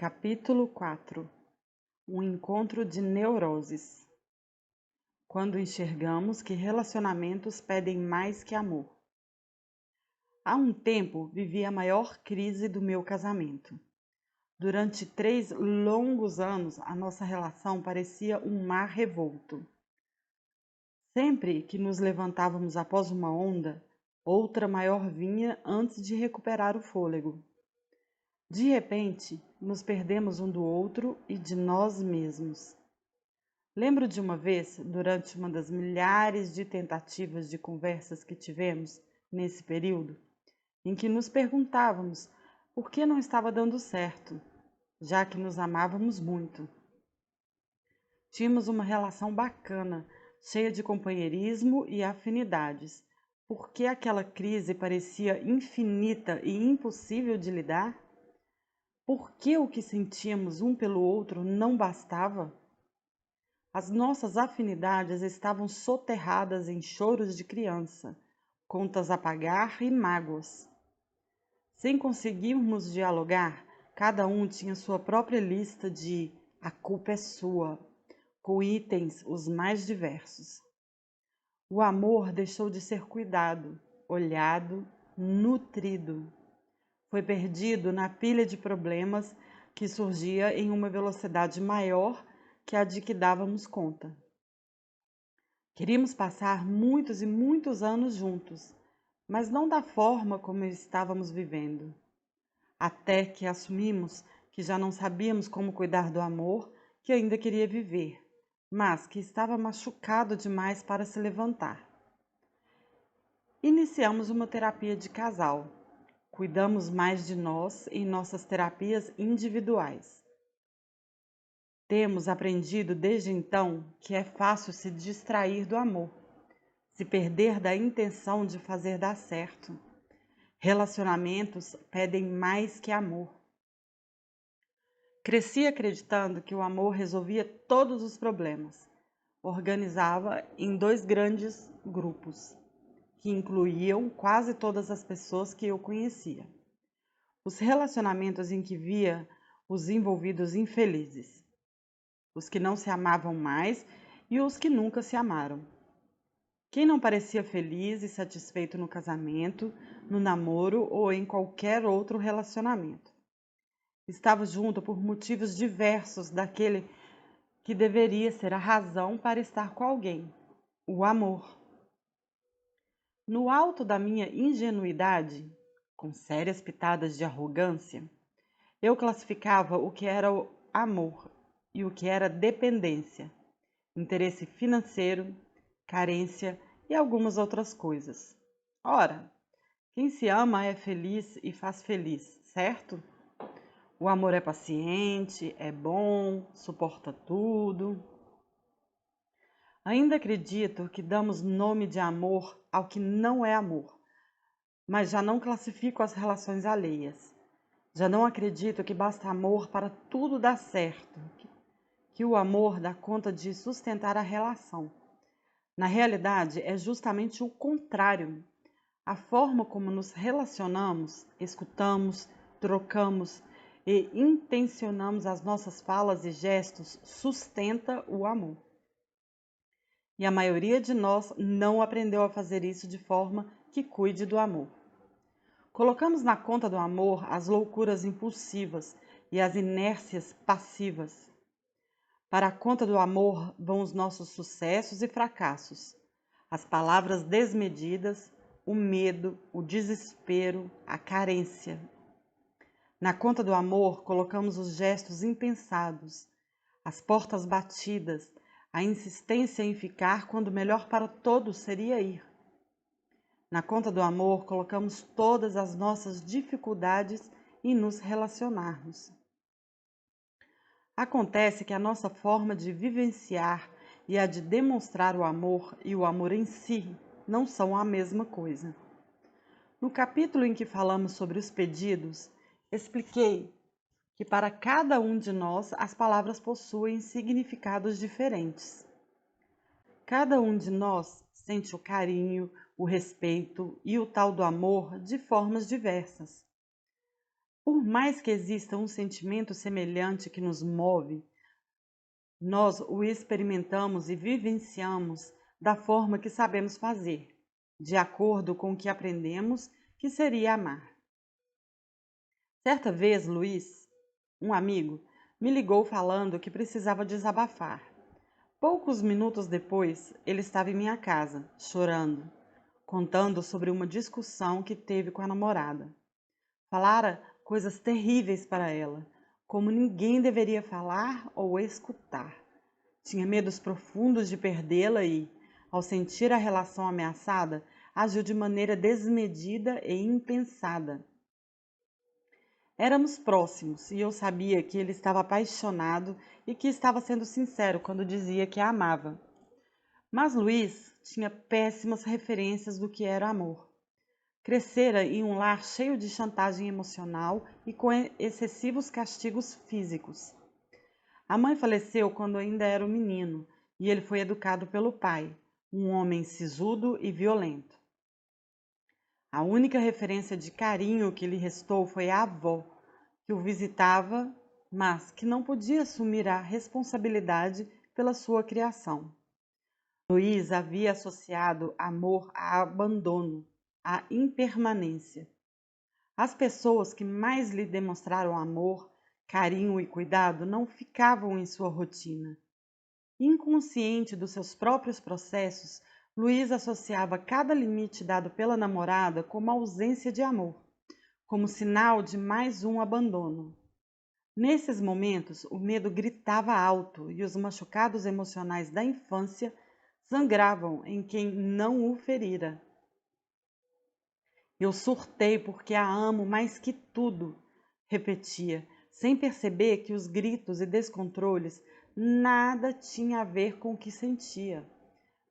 Capítulo 4. Um encontro de neuroses. Quando enxergamos que relacionamentos pedem mais que amor. Há um tempo vivi a maior crise do meu casamento. Durante 3 longos anos, a nossa relação parecia um mar revolto. Sempre que nos levantávamos após uma onda, outra maior vinha antes de recuperar o fôlego. De repente, nos perdemos um do outro e de nós mesmos. Lembro de uma vez, durante uma das milhares de tentativas de conversas que tivemos nesse período, em que nos perguntávamos por que não estava dando certo, já que nos amávamos muito. Tínhamos uma relação bacana, cheia de companheirismo e afinidades. Por que aquela crise parecia infinita e impossível de lidar? Por que o que sentíamos um pelo outro não bastava? As nossas afinidades estavam soterradas em choros de criança, contas a pagar e mágoas. Sem conseguirmos dialogar, cada um tinha sua própria lista de "a culpa é sua", com itens os mais diversos. O amor deixou de ser cuidado, olhado, nutrido. Foi perdido na pilha de problemas que surgia em uma velocidade maior que a de que dávamos conta. Queríamos passar muitos e muitos anos juntos, mas não da forma como estávamos vivendo. Até que assumimos que já não sabíamos como cuidar do amor que ainda queria viver, mas que estava machucado demais para se levantar. Iniciamos uma terapia de casal. Cuidamos mais de nós em nossas terapias individuais. Temos aprendido desde então que é fácil se distrair do amor, se perder da intenção de fazer dar certo. Relacionamentos pedem mais que amor. Cresci acreditando que o amor resolvia todos os problemas. Organizava em 2 grandes grupos, que incluíam quase todas as pessoas que eu conhecia. Os relacionamentos em que via os envolvidos infelizes, os que não se amavam mais e os que nunca se amaram. Quem não parecia feliz e satisfeito no casamento, no namoro ou em qualquer outro relacionamento. Estava junto por motivos diversos daquele que deveria ser a razão para estar com alguém, o amor. No alto da minha ingenuidade, com sérias pitadas de arrogância, eu classificava o que era o amor e o que era dependência, interesse financeiro, carência e algumas outras coisas. Ora, quem se ama é feliz e faz feliz, certo? O amor é paciente, é bom, suporta tudo. Ainda acredito que damos nome de amor ao que não é amor, mas já não classifico as relações alheias. Já não acredito que basta amor para tudo dar certo, que o amor dá conta de sustentar a relação. Na realidade, é justamente o contrário. A forma como nos relacionamos, escutamos, trocamos e intencionamos as nossas falas e gestos sustenta o amor. E a maioria de nós não aprendeu a fazer isso de forma que cuide do amor. Colocamos na conta do amor as loucuras impulsivas e as inércias passivas. Para a conta do amor vão os nossos sucessos e fracassos, as palavras desmedidas, o medo, o desespero, a carência. Na conta do amor colocamos os gestos impensados, as portas batidas, a insistência em ficar quando o melhor para todos seria ir. Na conta do amor colocamos todas as nossas dificuldades em nos relacionarmos. Acontece que a nossa forma de vivenciar e a de demonstrar o amor e o amor em si não são a mesma coisa. No capítulo em que falamos sobre os pedidos, expliquei que para cada um de nós as palavras possuem significados diferentes. Cada um de nós sente o carinho, o respeito e o tal do amor de formas diversas. Por mais que exista um sentimento semelhante que nos move, nós o experimentamos e vivenciamos da forma que sabemos fazer, de acordo com o que aprendemos que seria amar. Certa vez, Luiz, um amigo, me ligou falando que precisava desabafar. Poucos minutos depois, ele estava em minha casa, chorando, contando sobre uma discussão que teve com a namorada. Falara coisas terríveis para ela, como ninguém deveria falar ou escutar. Tinha medos profundos de perdê-la e, ao sentir a relação ameaçada, agiu de maneira desmedida e impensada. Éramos próximos e eu sabia que ele estava apaixonado e que estava sendo sincero quando dizia que a amava. Mas Luiz tinha péssimas referências do que era amor. Crescera em um lar cheio de chantagem emocional e com excessivos castigos físicos. A mãe faleceu quando ainda era um menino e ele foi educado pelo pai, um homem sisudo e violento. A única referência de carinho que lhe restou foi a avó, que o visitava, mas que não podia assumir a responsabilidade pela sua criação. Luiz havia associado amor a abandono, a impermanência. As pessoas que mais lhe demonstraram amor, carinho e cuidado não ficavam em sua rotina. Inconsciente dos seus próprios processos, Luiz associava cada limite dado pela namorada como ausência de amor, como sinal de mais um abandono. Nesses momentos, o medo gritava alto e os machucados emocionais da infância sangravam em quem não o ferira. Eu surtei porque a amo mais que tudo, repetia, sem perceber que os gritos e descontroles nada tinha a ver com o que sentia,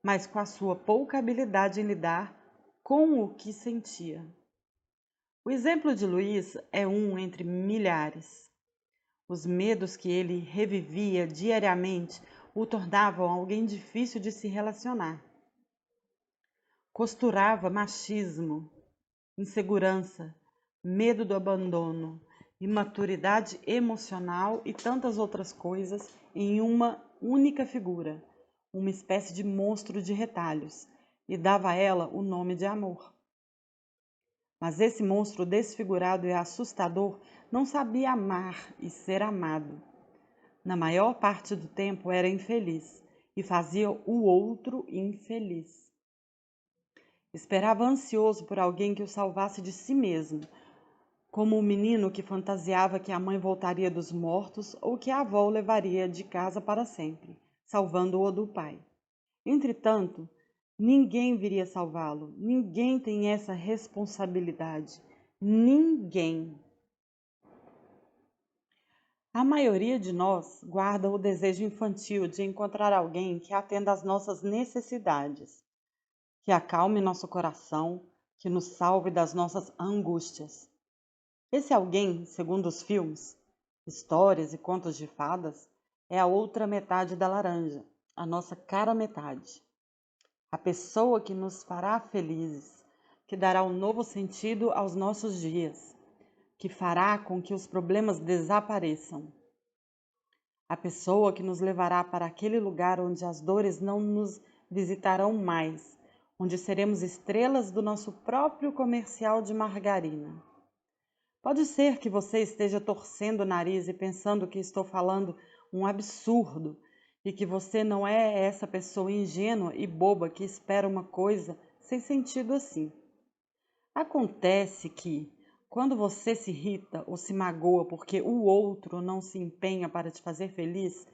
mas com a sua pouca habilidade em lidar com o que sentia. O exemplo de Luiz é um entre milhares. Os medos que ele revivia diariamente o tornavam alguém difícil de se relacionar. Costurava machismo, insegurança, medo do abandono, imaturidade emocional e tantas outras coisas em uma única figura, uma espécie de monstro de retalhos, e dava a ela o nome de amor. Mas esse monstro desfigurado e assustador não sabia amar e ser amado. Na maior parte do tempo era infeliz e fazia o outro infeliz. Esperava ansioso por alguém que o salvasse de si mesmo, como o menino que fantasiava que a mãe voltaria dos mortos ou que a avó o levaria de casa para sempre, salvando-o do pai. Entretanto, ninguém viria salvá-lo, ninguém tem essa responsabilidade. Ninguém. A maioria de nós guarda o desejo infantil de encontrar alguém que atenda às nossas necessidades, que acalme nosso coração, que nos salve das nossas angústias. Esse alguém, segundo os filmes, histórias e contos de fadas, é a outra metade da laranja, a nossa cara metade. A pessoa que nos fará felizes, que dará um novo sentido aos nossos dias, que fará com que os problemas desapareçam. A pessoa que nos levará para aquele lugar onde as dores não nos visitarão mais, onde seremos estrelas do nosso próprio comercial de margarina. Pode ser que você esteja torcendo o nariz e pensando que estou falando um absurdo e que você não é essa pessoa ingênua e boba que espera uma coisa sem sentido assim. Acontece que, quando você se irrita ou se magoa porque o outro não se empenha para te fazer feliz,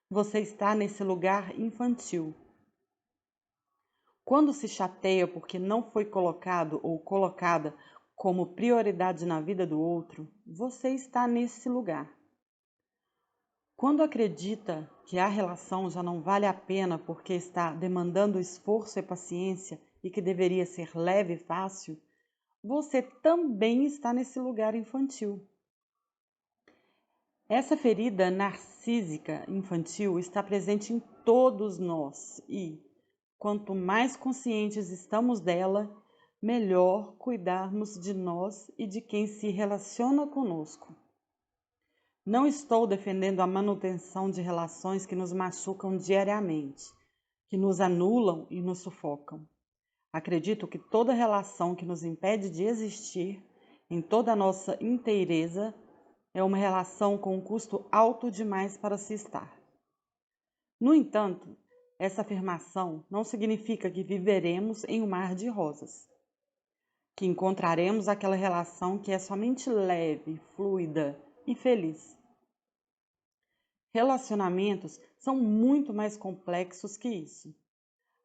você está nesse lugar infantil. Quando se chateia porque não foi colocado ou colocada como prioridade na vida do outro, você está nesse lugar. Quando acredita que a relação já não vale a pena porque está demandando esforço e paciência e que deveria ser leve e fácil, você também está nesse lugar infantil. Essa ferida narcísica infantil está presente em todos nós e, quanto mais conscientes estamos dela, melhor cuidarmos de nós e de quem se relaciona conosco. Não estou defendendo a manutenção de relações que nos machucam diariamente, que nos anulam e nos sufocam. Acredito que toda relação que nos impede de existir, em toda a nossa inteireza, é uma relação com um custo alto demais para se estar. No entanto, essa afirmação não significa que viveremos em um mar de rosas, que encontraremos aquela relação que é somente leve, fluida e feliz. Relacionamentos são muito mais complexos que isso.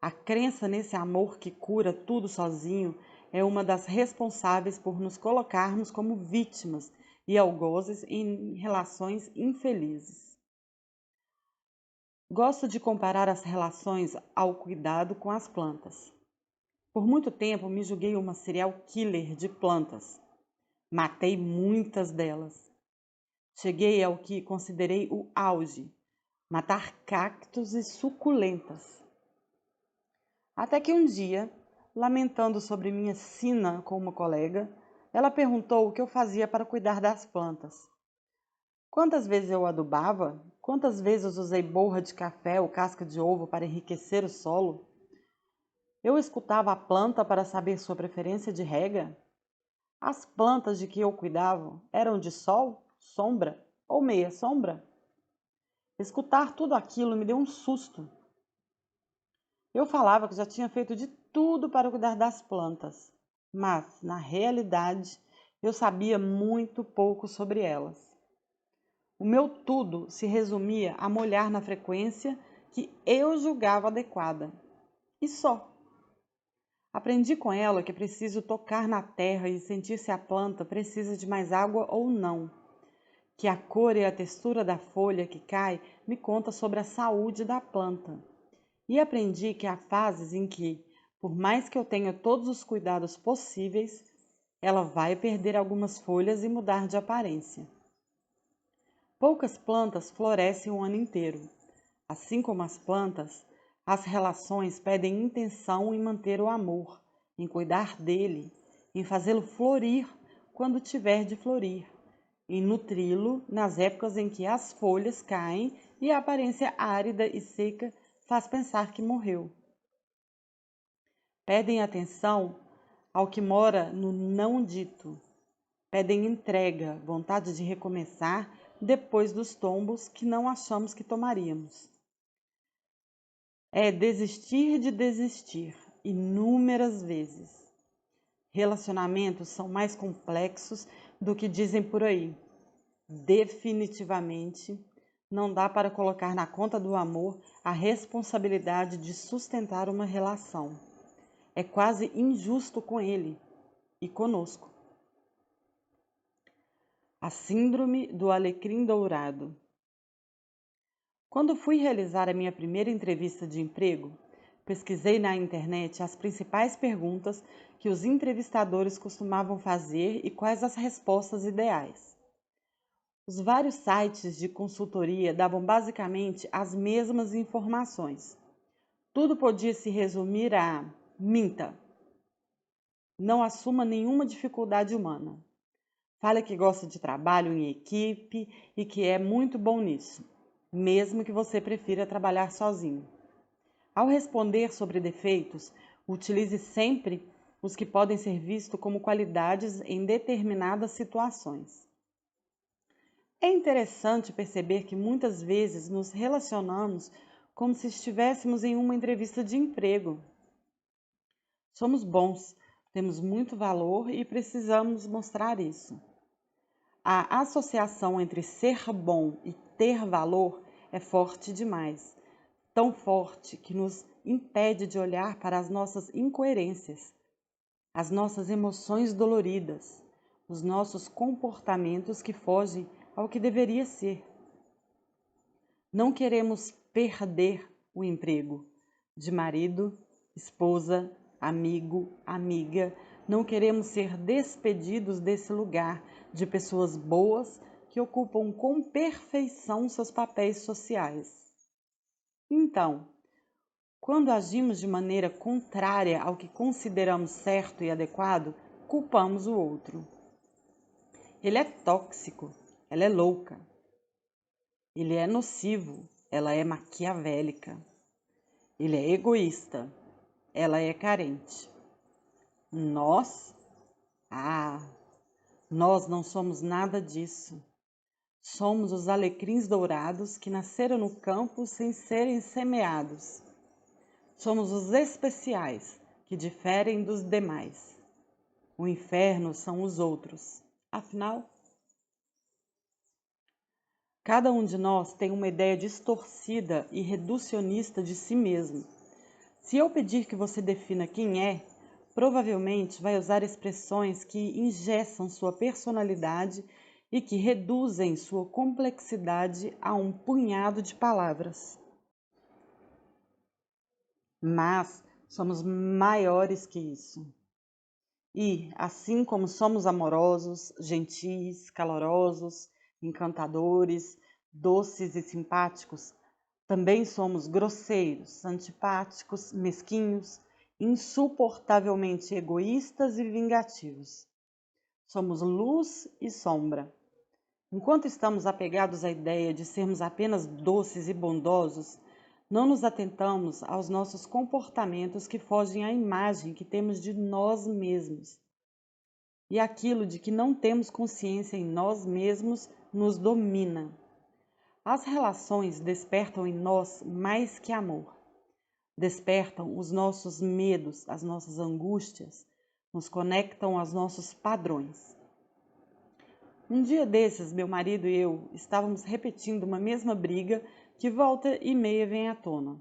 A crença nesse amor que cura tudo sozinho é uma das responsáveis por nos colocarmos como vítimas e algozes em relações infelizes. Gosto de comparar as relações ao cuidado com as plantas. Por muito tempo me julguei uma serial killer de plantas. Matei muitas delas. Cheguei ao que considerei o auge, matar cactos e suculentas. Até que um dia, lamentando sobre minha sina com uma colega, ela perguntou o que eu fazia para cuidar das plantas. Quantas vezes eu adubava? Quantas vezes usei borra de café ou casca de ovo para enriquecer o solo? Eu escutava a planta para saber sua preferência de rega? As plantas de que eu cuidava eram de sol, sombra ou meia sombra? Escutar tudo aquilo me deu um susto. Eu falava que já tinha feito de tudo para cuidar das plantas, mas, na realidade, eu sabia muito pouco sobre elas. O meu tudo se resumia a molhar na frequência que eu julgava adequada. E só. Aprendi com ela que é preciso tocar na terra e sentir se a planta precisa de mais água ou não. Que a cor e a textura da folha que cai me conta sobre a saúde da planta. E aprendi que há fases em que, por mais que eu tenha todos os cuidados possíveis, ela vai perder algumas folhas e mudar de aparência. Poucas plantas florescem o ano inteiro. Assim como as plantas, as relações pedem intenção em manter o amor, em cuidar dele, em fazê-lo florir quando tiver de florir, em nutri-lo nas épocas em que as folhas caem e a aparência árida e seca faz pensar que morreu. Pedem atenção ao que mora no não dito. Pedem entrega, vontade de recomeçar depois dos tombos que não achamos que tomaríamos. É desistir de desistir, inúmeras vezes. Relacionamentos são mais complexos do que dizem por aí. Definitivamente, não dá para colocar na conta do amor a responsabilidade de sustentar uma relação. É quase injusto com ele e conosco. A síndrome do alecrim dourado. Quando fui realizar a minha primeira entrevista de emprego, pesquisei na internet as principais perguntas que os entrevistadores costumavam fazer e quais as respostas ideais. Os vários sites de consultoria davam basicamente as mesmas informações. Tudo podia se resumir a minta. Não assuma nenhuma dificuldade humana. Fale que gosta de trabalho em equipe e que é muito bom nisso, mesmo que você prefira trabalhar sozinho. Ao responder sobre defeitos, utilize sempre os que podem ser vistos como qualidades em determinadas situações. É interessante perceber que muitas vezes nos relacionamos como se estivéssemos em uma entrevista de emprego. Somos bons, temos muito valor e precisamos mostrar isso. A associação entre ser bom e ter valor é forte demais, tão forte que nos impede de olhar para as nossas incoerências, as nossas emoções doloridas, os nossos comportamentos que fogem ao que deveria ser. Não queremos perder o emprego de marido, esposa, amigo, amiga. Não queremos ser despedidos desse lugar de pessoas boas que ocupam com perfeição seus papéis sociais. Então, Quando agimos de maneira contrária ao que consideramos certo e adequado, culpamos o outro. Ele é tóxico, ela é louca. Ele é nocivo, ela é maquiavélica. Ele é egoísta, ela é carente. Nós? Ah, nós não somos nada disso. Somos os alecrins dourados que nasceram no campo sem serem semeados. Somos os especiais que diferem dos demais. O inferno são os outros. Afinal, cada um de nós tem uma ideia distorcida e reducionista de si mesmo. Se eu pedir que você defina quem é, provavelmente vai usar expressões que engessam sua personalidade e que reduzem sua complexidade a um punhado de palavras. Mas somos maiores que isso. E, assim como somos amorosos, gentis, calorosos, encantadores, doces e simpáticos, também somos grosseiros, antipáticos, mesquinhos, insuportavelmente egoístas e vingativos. Somos luz e sombra. Enquanto estamos apegados à ideia de sermos apenas doces e bondosos, não nos atentamos aos nossos comportamentos que fogem à imagem que temos de nós mesmos. E aquilo de que não temos consciência em nós mesmos nos domina. As relações despertam em nós mais que amor. Despertam os nossos medos, as nossas angústias, nos conectam aos nossos padrões. Um dia desses, meu marido e eu estávamos repetindo uma mesma briga que volta e meia vem à tona.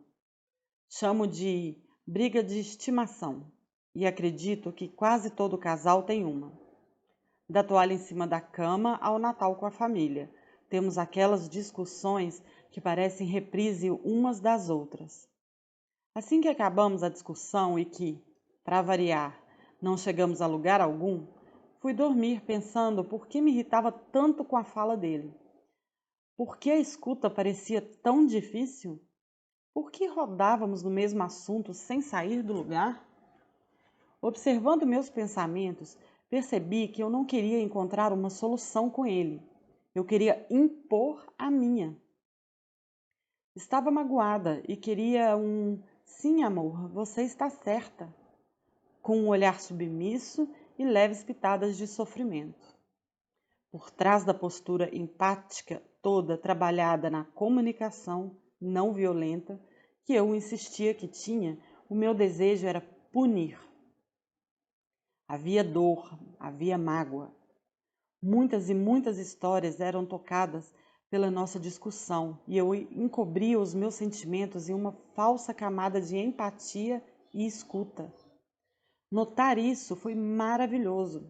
Chamo de briga de estimação e acredito que quase todo casal tem uma. Da toalha em cima da cama ao Natal com a família, temos aquelas discussões que parecem reprise umas das outras. Assim que acabamos a discussão e que, para variar, não chegamos a lugar algum, fui dormir pensando por que me irritava tanto com a fala dele. Por que a escuta parecia tão difícil? Por que rodávamos no mesmo assunto sem sair do lugar? Observando meus pensamentos, percebi que eu não queria encontrar uma solução com ele. Eu queria impor a minha. Estava magoada e queria sim, amor, você está certa, com um olhar submisso e leves pitadas de sofrimento. Por trás da postura empática toda trabalhada na comunicação não violenta que eu insistia que tinha, o meu desejo era punir. Havia dor, havia mágoa. Muitas e muitas histórias eram tocadas pela nossa discussão e eu encobria os meus sentimentos em uma falsa camada de empatia e escuta. Notar isso foi maravilhoso.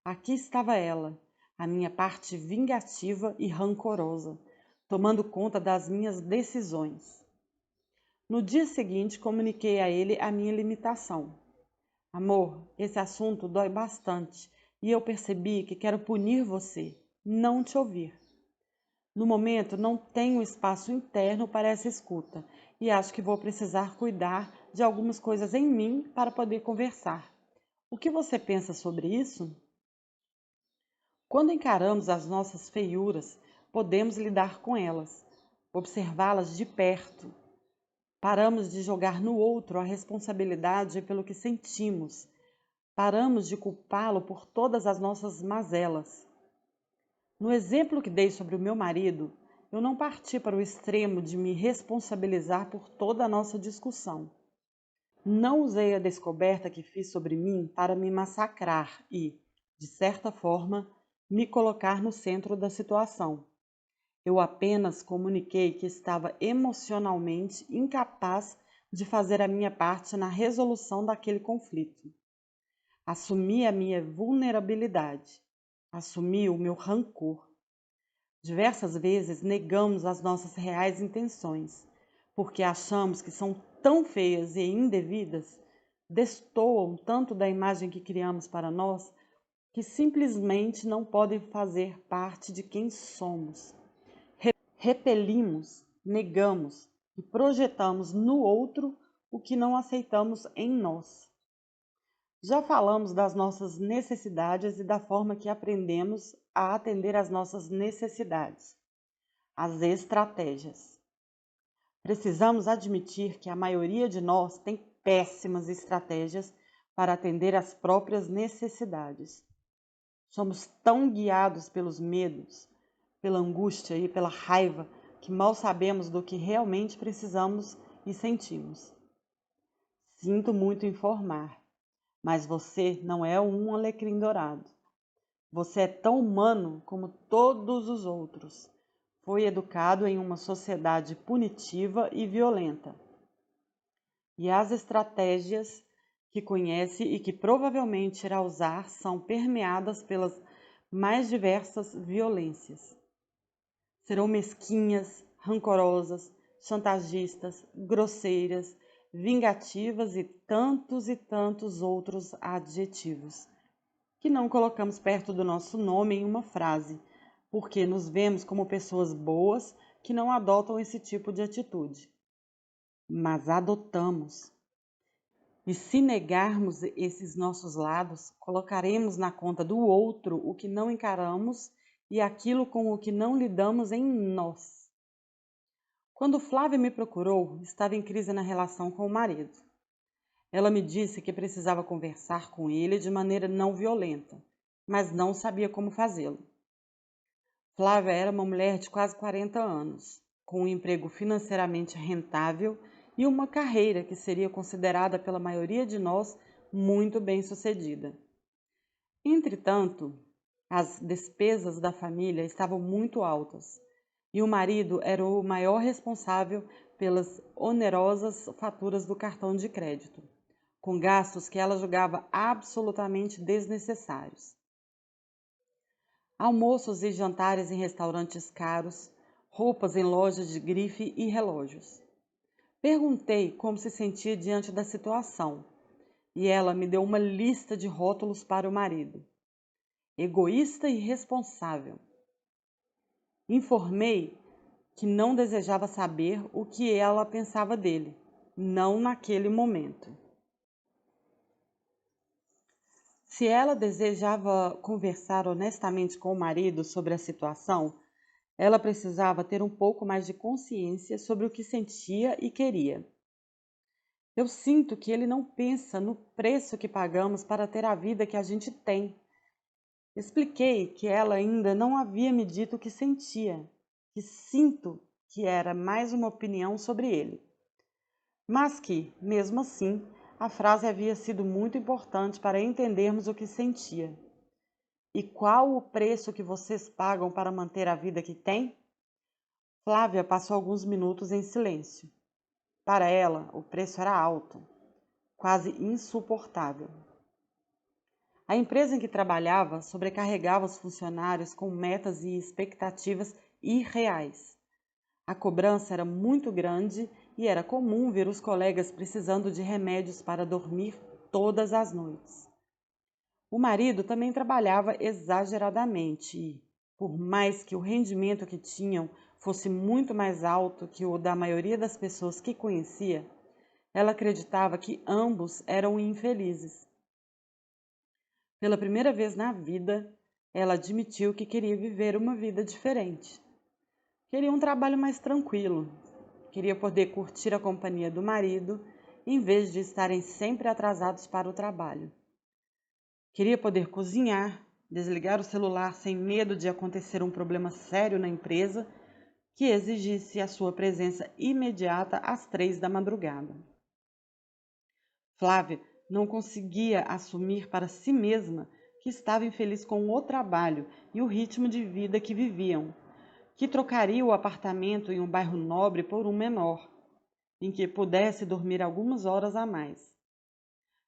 Aqui estava ela, a minha parte vingativa e rancorosa, tomando conta das minhas decisões. No dia seguinte, comuniquei a ele a minha limitação. Amor, esse assunto dói bastante e eu percebi que quero punir você, não te ouvir. No momento, não tenho espaço interno para essa escuta e acho que vou precisar cuidar de algumas coisas em mim para poder conversar. O que você pensa sobre isso? Quando encaramos as nossas feiuras, podemos lidar com elas, observá-las de perto. Paramos de jogar no outro a responsabilidade pelo que sentimos. Paramos de culpá-lo por todas as nossas mazelas. No exemplo que dei sobre o meu marido, eu não parti para o extremo de me responsabilizar por toda a nossa discussão. Não usei a descoberta que fiz sobre mim para me massacrar e, de certa forma, me colocar no centro da situação. Eu apenas comuniquei que estava emocionalmente incapaz de fazer a minha parte na resolução daquele conflito. Assumi a minha vulnerabilidade, assumi o meu rancor. Diversas vezes negamos as nossas reais intenções, porque achamos que são tão feias e indevidas, destoam tanto da imagem que criamos para nós, que simplesmente não podem fazer parte de quem somos. Repelimos, negamos e projetamos no outro o que não aceitamos em nós. Já falamos das nossas necessidades e da forma que aprendemos a atender às nossas necessidades, as estratégias. Precisamos admitir que a maioria de nós tem péssimas estratégias para atender às próprias necessidades. Somos tão guiados pelos medos, pela angústia e pela raiva que mal sabemos do que realmente precisamos e sentimos. Sinto muito informar, mas você não é um alecrim dourado. Você é tão humano como todos os outros. Foi educado em uma sociedade punitiva e violenta. E as estratégias que conhece e que provavelmente irá usar são permeadas pelas mais diversas violências. Serão mesquinhas, rancorosas, chantagistas, grosseiras, vingativas e tantos outros adjetivos, que não colocamos perto do nosso nome em uma frase, porque nos vemos como pessoas boas que não adotam esse tipo de atitude. Mas adotamos. E se negarmos esses nossos lados, colocaremos na conta do outro o que não encaramos e aquilo com o que não lidamos em nós. Quando Flávia me procurou, estava em crise na relação com o marido. Ela me disse que precisava conversar com ele de maneira não violenta, mas não sabia como fazê-lo. Flávia era uma mulher de quase 40 anos, com um emprego financeiramente rentável e uma carreira que seria considerada pela maioria de nós muito bem-sucedida. Entretanto, as despesas da família estavam muito altas e o marido era o maior responsável pelas onerosas faturas do cartão de crédito, com gastos que ela julgava absolutamente desnecessários. Almoços e jantares em restaurantes caros, roupas em lojas de grife e relógios. Perguntei como se sentia diante da situação e ela me deu uma lista de rótulos para o marido. Egoísta e irresponsável. Informei que não desejava saber o que ela pensava dele, não naquele momento. Se ela desejava conversar honestamente com o marido sobre a situação, ela precisava ter um pouco mais de consciência sobre o que sentia e queria. Eu sinto que ele não pensa no preço que pagamos para ter a vida que a gente tem. Expliquei que ela ainda não havia me dito o que sentia, que sinto que era mais uma opinião sobre ele. Mas que, mesmo assim, a frase havia sido muito importante para entendermos o que sentia. E qual o preço que vocês pagam para manter a vida que têm? Flávia passou alguns minutos em silêncio. Para ela, o preço era alto, quase insuportável. A empresa em que trabalhava sobrecarregava os funcionários com metas e expectativas irreais. A cobrança era muito grande e era comum ver os colegas precisando de remédios para dormir todas as noites. O marido também trabalhava exageradamente e, por mais que o rendimento que tinham fosse muito mais alto que o da maioria das pessoas que conhecia, ela acreditava que ambos eram infelizes. Pela primeira vez na vida, ela admitiu que queria viver uma vida diferente. Queria um trabalho mais tranquilo. Queria poder curtir a companhia do marido, em vez de estarem sempre atrasados para o trabalho. Queria poder cozinhar, desligar o celular sem medo de acontecer um problema sério na empresa que exigisse a sua presença imediata às 3 da madrugada. Flávia não conseguia assumir para si mesma que estava infeliz com o trabalho e o ritmo de vida que viviam, que trocaria o apartamento em um bairro nobre por um menor, em que pudesse dormir algumas horas a mais.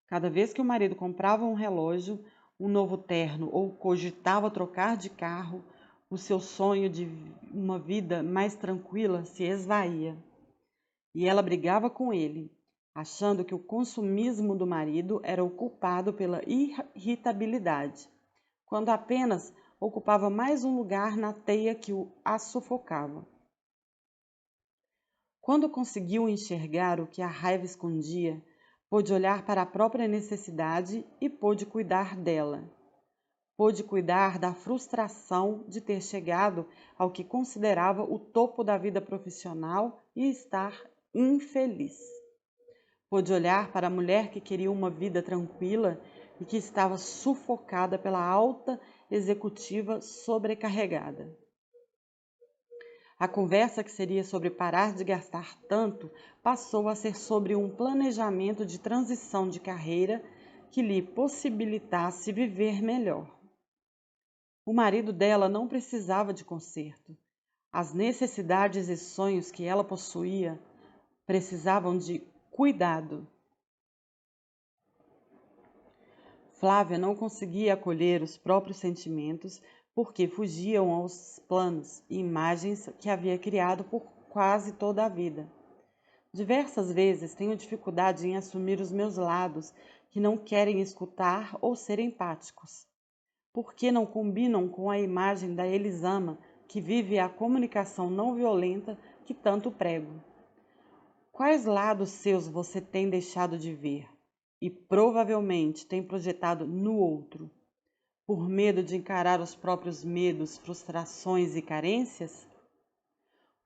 Cada vez que o marido comprava um relógio, um novo terno ou cogitava trocar de carro, o seu sonho de uma vida mais tranquila se esvaía. E ela brigava com ele, achando que o consumismo do marido era o culpado pela irritabilidade, quando apenas ocupava mais um lugar na teia que a sufocava. Quando conseguiu enxergar o que a raiva escondia, pôde olhar para a própria necessidade e pôde cuidar dela. Pôde cuidar da frustração de ter chegado ao que considerava o topo da vida profissional e estar infeliz. Pôde olhar para a mulher que queria uma vida tranquila e que estava sufocada pela alta executiva sobrecarregada. A conversa, que seria sobre parar de gastar tanto, passou a ser sobre um planejamento de transição de carreira que lhe possibilitasse viver melhor. O marido dela não precisava de conserto. As necessidades e sonhos que ela possuía precisavam de cuidado. Flávia não conseguia acolher os próprios sentimentos porque fugiam aos planos e imagens que havia criado por quase toda a vida. Diversas vezes tenho dificuldade em assumir os meus lados que não querem escutar ou ser empáticos, porque não combinam com a imagem da Elisama que vive a comunicação não violenta que tanto prego. Quais lados seus você tem deixado de ver e provavelmente tem projetado no outro, por medo de encarar os próprios medos, frustrações e carências?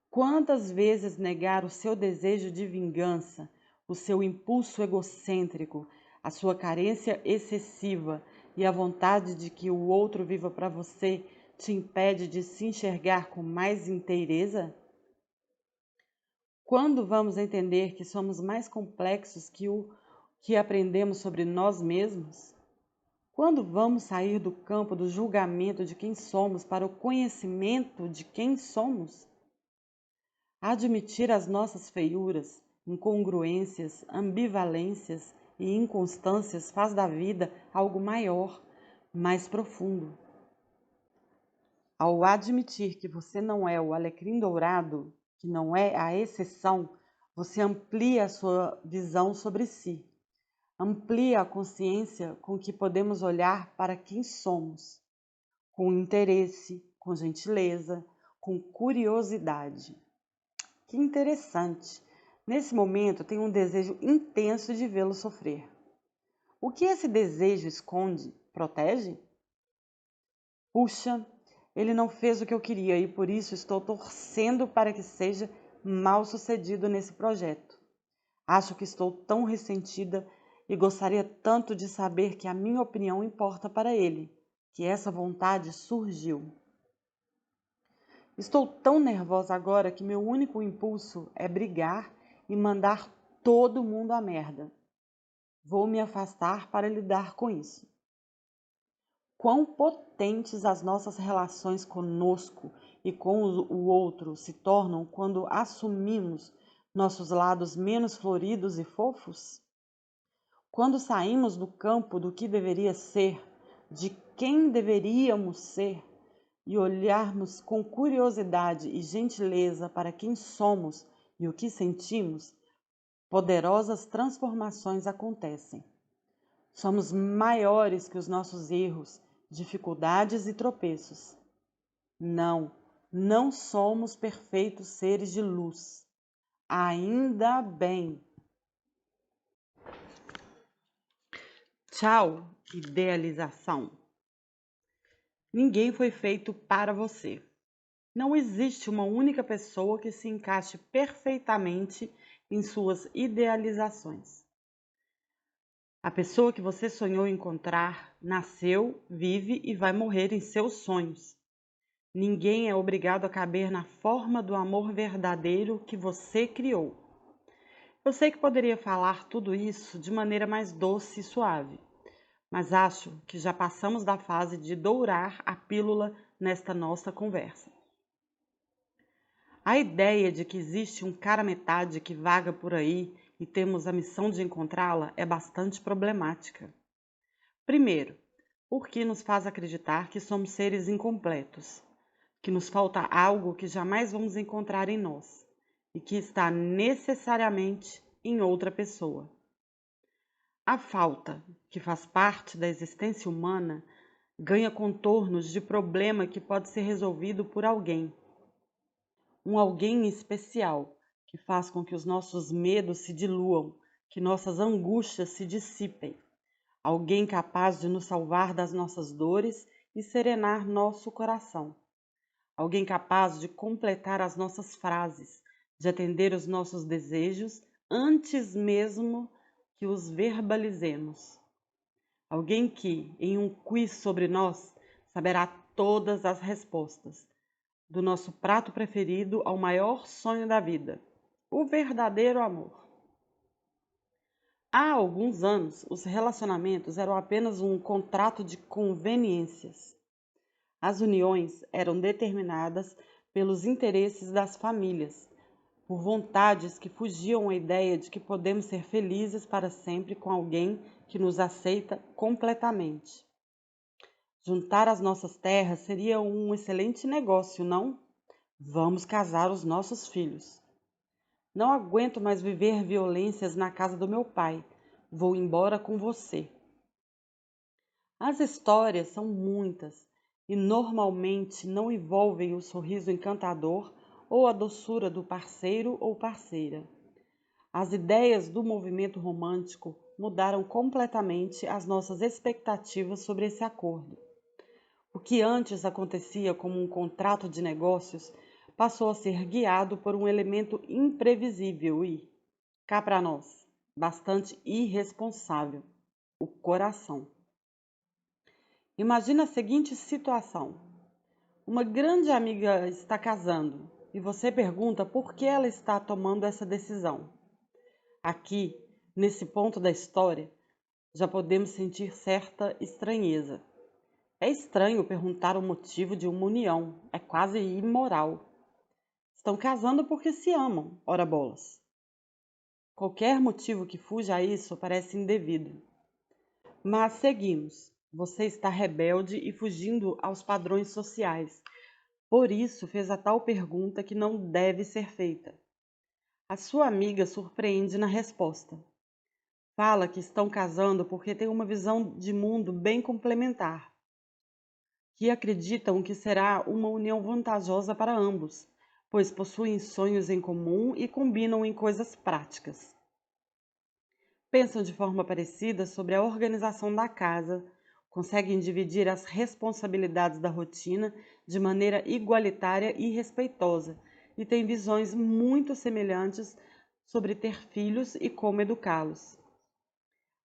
Quantas vezes negar o seu desejo de vingança, o seu impulso egocêntrico, a sua carência excessiva e a vontade de que o outro viva para você te impede de se enxergar com mais inteireza? Quando vamos entender que somos mais complexos que o que aprendemos sobre nós mesmos? Quando vamos sair do campo do julgamento de quem somos para o conhecimento de quem somos? Admitir as nossas feiuras, incongruências, ambivalências e inconstâncias faz da vida algo maior, mais profundo. Ao admitir que você não é o alecrim dourado, que não é a exceção, você amplia a sua visão sobre si. Amplia a consciência com que podemos olhar para quem somos, com interesse, com gentileza, com curiosidade. Que interessante! Nesse momento, tenho um desejo intenso de vê-lo sofrer. O que esse desejo esconde? Protege? Puxa, ele não fez o que eu queria e por isso estou torcendo para que seja mal sucedido nesse projeto. Acho que estou tão ressentida e gostaria tanto de saber que a minha opinião importa para ele, que essa vontade surgiu. Estou tão nervosa agora que meu único impulso é brigar e mandar todo mundo à merda. Vou me afastar para lidar com isso. Quão potentes as nossas relações conosco e com o outro se tornam quando assumimos nossos lados menos floridos e fofos? Quando saímos do campo do que deveria ser, de quem deveríamos ser, e olharmos com curiosidade e gentileza para quem somos e o que sentimos, poderosas transformações acontecem. Somos maiores que os nossos erros, dificuldades e tropeços. Não somos perfeitos seres de luz. Ainda bem. Tchau, idealização. Ninguém foi feito para você. Não existe uma única pessoa que se encaixe perfeitamente em suas idealizações. A pessoa que você sonhou encontrar nasceu, vive e vai morrer em seus sonhos. Ninguém é obrigado a caber na forma do amor verdadeiro que você criou. Eu sei que poderia falar tudo isso de maneira mais doce e suave, mas acho que já passamos da fase de dourar a pílula nesta nossa conversa. A ideia de que existe um cara-metade que vaga por aí e temos a missão de encontrá-la é bastante problemática. Primeiro, porque nos faz acreditar que somos seres incompletos, que nos falta algo que jamais vamos encontrar em nós e que está necessariamente em outra pessoa. A falta, que faz parte da existência humana, ganha contornos de problema que pode ser resolvido por alguém. Um alguém especial, que faz com que os nossos medos se diluam, que nossas angústias se dissipem. Alguém capaz de nos salvar das nossas dores e serenar nosso coração. Alguém capaz de completar as nossas frases, de atender os nossos desejos antes mesmo que os verbalizemos. Alguém que, em um quiz sobre nós, saberá todas as respostas, do nosso prato preferido ao maior sonho da vida, o verdadeiro amor. Há alguns anos, os relacionamentos eram apenas um contrato de conveniências. As uniões eram determinadas pelos interesses das famílias, por vontades que fugiam à ideia de que podemos ser felizes para sempre com alguém que nos aceita completamente. Juntar as nossas terras seria um excelente negócio, não? Vamos casar os nossos filhos. Não aguento mais viver violências na casa do meu pai. Vou embora com você. As histórias são muitas e normalmente não envolvem o sorriso encantador ou a doçura do parceiro ou parceira. As ideias do movimento romântico mudaram completamente as nossas expectativas sobre esse acordo. O que antes acontecia como um contrato de negócios passou a ser guiado por um elemento imprevisível e, cá para nós, bastante irresponsável: o coração. Imagina a seguinte situação: uma grande amiga está casando e você pergunta por que ela está tomando essa decisão. Aqui, nesse ponto da história, já podemos sentir certa estranheza. É estranho perguntar o motivo de uma união, é quase imoral. Estão casando porque se amam, ora bolas. Qualquer motivo que fuja a isso parece indevido. Mas seguimos. Você está rebelde e fugindo aos padrões sociais. Por isso fez a tal pergunta que não deve ser feita. A sua amiga surpreende na resposta. Fala que estão casando porque têm uma visão de mundo bem complementar, que acreditam que será uma união vantajosa para ambos, pois possuem sonhos em comum e combinam em coisas práticas. Pensam de forma parecida sobre a organização da casa, conseguem dividir as responsabilidades da rotina de maneira igualitária e respeitosa, e têm visões muito semelhantes sobre ter filhos e como educá-los.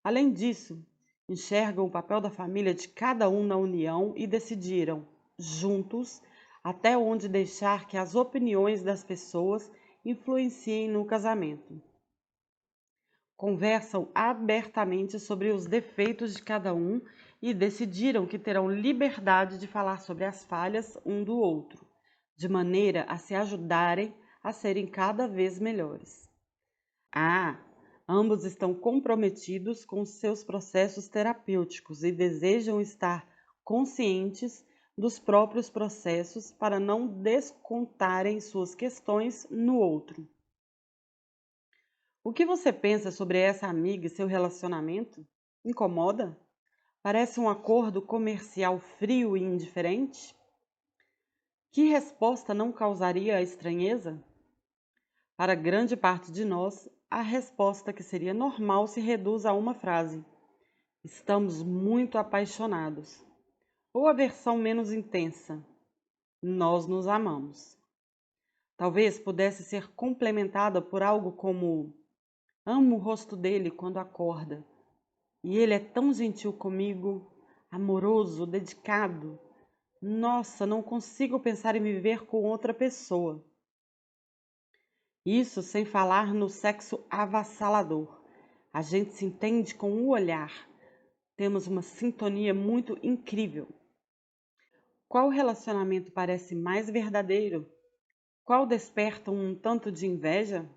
Além disso, enxergam o papel da família de cada um na união e decidiram, juntos, até onde deixar que as opiniões das pessoas influenciem no casamento. Conversam abertamente sobre os defeitos de cada um e decidiram que terão liberdade de falar sobre as falhas um do outro, de maneira a se ajudarem a serem cada vez melhores. Ambos estão comprometidos com seus processos terapêuticos e desejam estar conscientes dos próprios processos para não descontarem suas questões no outro. O que você pensa sobre essa amiga e seu relacionamento? Incomoda? Parece um acordo comercial frio e indiferente? Que resposta não causaria a estranheza? Para grande parte de nós, a resposta que seria normal se reduz a uma frase: estamos muito apaixonados. Ou a versão menos intensa: nós nos amamos. Talvez pudesse ser complementada por algo como: amo o rosto dele quando acorda. E ele é tão gentil comigo, amoroso, dedicado. Nossa, não consigo pensar em viver com outra pessoa. Isso sem falar no sexo avassalador. A gente se entende com o olhar. Temos uma sintonia muito incrível. Qual relacionamento parece mais verdadeiro? Qual desperta um tanto de inveja?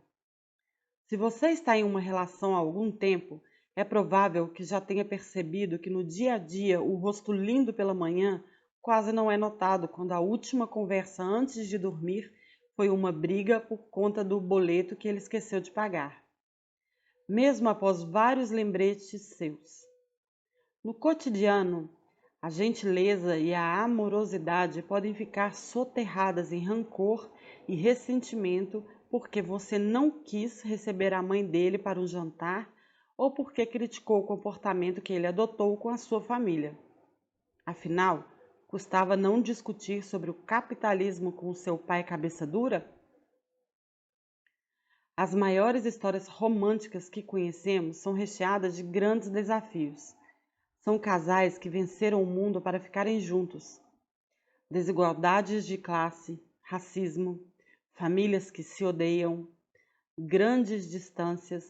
Se você está em uma relação há algum tempo, é provável que já tenha percebido que no dia a dia o rosto lindo pela manhã quase não é notado quando a última conversa antes de dormir foi uma briga por conta do boleto que ele esqueceu de pagar, mesmo após vários lembretes seus. No cotidiano, a gentileza e a amorosidade podem ficar soterradas em rancor e ressentimento porque você não quis receber a mãe dele para um jantar ou porque criticou o comportamento que ele adotou com a sua família. Afinal, custava não discutir sobre o capitalismo com seu pai cabeça dura? As maiores histórias românticas que conhecemos são recheadas de grandes desafios. São casais que venceram o mundo para ficarem juntos. Desigualdades de classe, racismo, famílias que se odeiam, grandes distâncias,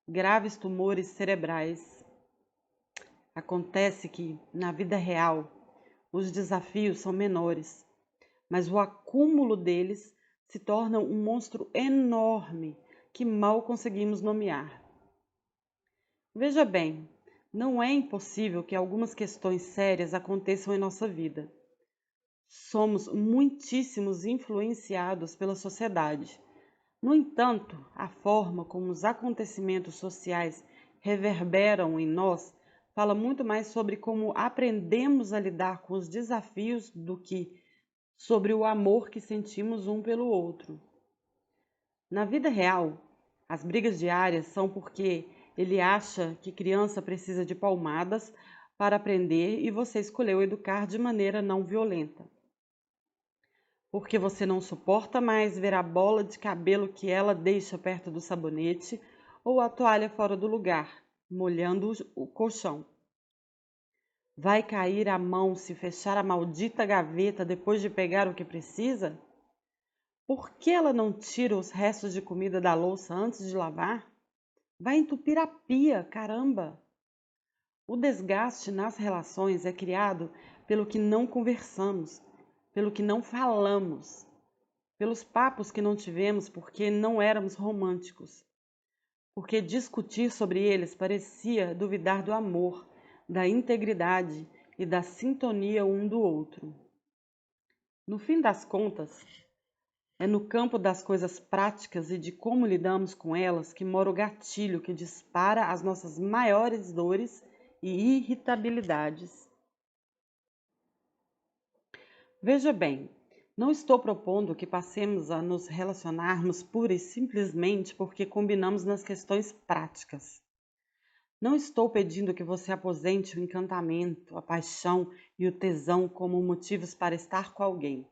graves tumores cerebrais. Acontece que, na vida real, os desafios são menores, mas o acúmulo deles se torna um monstro enorme que mal conseguimos nomear. Veja bem, não é impossível que algumas questões sérias aconteçam em nossa vida. Somos muitíssimos influenciados pela sociedade. No entanto, a forma como os acontecimentos sociais reverberam em nós fala muito mais sobre como aprendemos a lidar com os desafios do que sobre o amor que sentimos um pelo outro. Na vida real, as brigas diárias são porque ele acha que criança precisa de palmadas para aprender e você escolheu educar de maneira não violenta. Porque você não suporta mais ver a bola de cabelo que ela deixa perto do sabonete ou a toalha fora do lugar, molhando o colchão. Vai cair a mão se fechar a maldita gaveta depois de pegar o que precisa? Por que ela não tira os restos de comida da louça antes de lavar? Vai entupir a pia, caramba! O desgaste nas relações é criado pelo que não conversamos, pelo que não falamos, pelos papos que não tivemos porque não éramos românticos, porque discutir sobre eles parecia duvidar do amor, da integridade e da sintonia um do outro. No fim das contas, é no campo das coisas práticas e de como lidamos com elas que mora o gatilho que dispara as nossas maiores dores e irritabilidades. Veja bem, não estou propondo que passemos a nos relacionarmos pura e simplesmente porque combinamos nas questões práticas. Não estou pedindo que você aposente o encantamento, a paixão e o tesão como motivos para estar com alguém.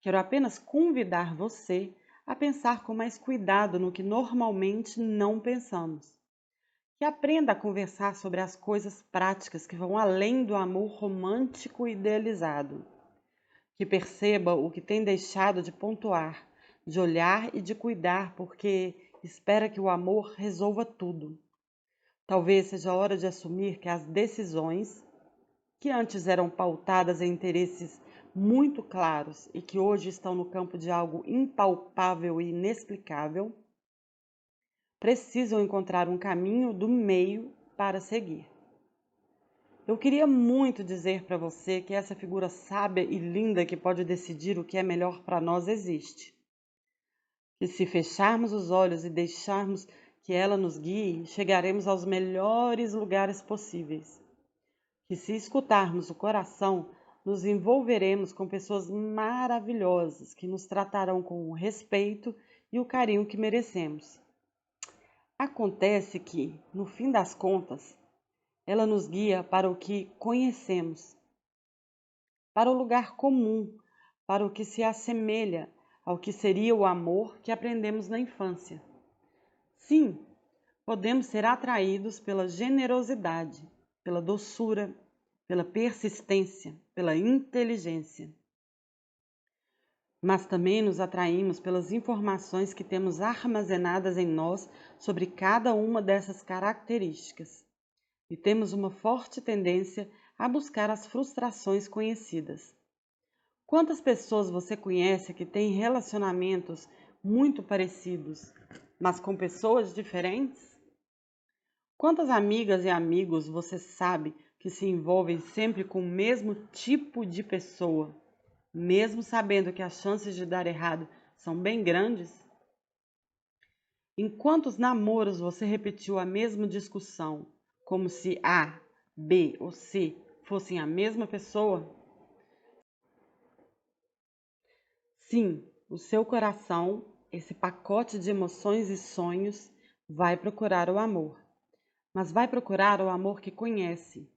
Quero apenas convidar você a pensar com mais cuidado no que normalmente não pensamos. Que aprenda a conversar sobre as coisas práticas que vão além do amor romântico idealizado. Que perceba o que tem deixado de pontuar, de olhar e de cuidar, porque espera que o amor resolva tudo. Talvez seja a hora de assumir que as decisões, que antes eram pautadas em interesses muito claros e que hoje estão no campo de algo impalpável e inexplicável, precisam encontrar um caminho do meio para seguir. Eu queria muito dizer para você que essa figura sábia e linda que pode decidir o que é melhor para nós existe. Que se fecharmos os olhos e deixarmos que ela nos guie, chegaremos aos melhores lugares possíveis. Que se escutarmos o coração, nos envolveremos com pessoas maravilhosas que nos tratarão com o respeito e o carinho que merecemos. Acontece que, no fim das contas, ela nos guia para o que conhecemos, para o lugar comum, para o que se assemelha ao que seria o amor que aprendemos na infância. Sim, podemos ser atraídos pela generosidade, pela doçura, pela persistência, pela inteligência. Mas também nos atraímos pelas informações que temos armazenadas em nós sobre cada uma dessas características. E temos uma forte tendência a buscar as frustrações conhecidas. Quantas pessoas você conhece que têm relacionamentos muito parecidos, mas com pessoas diferentes? Quantas amigas e amigos você sabe que se envolvem sempre com o mesmo tipo de pessoa, mesmo sabendo que as chances de dar errado são bem grandes? Em quantos namoros você repetiu a mesma discussão, como se A, B ou C fossem a mesma pessoa? Sim, o seu coração esse pacote de emoções e sonhos, vai procurar o amor. Mas vai procurar o amor que conhece.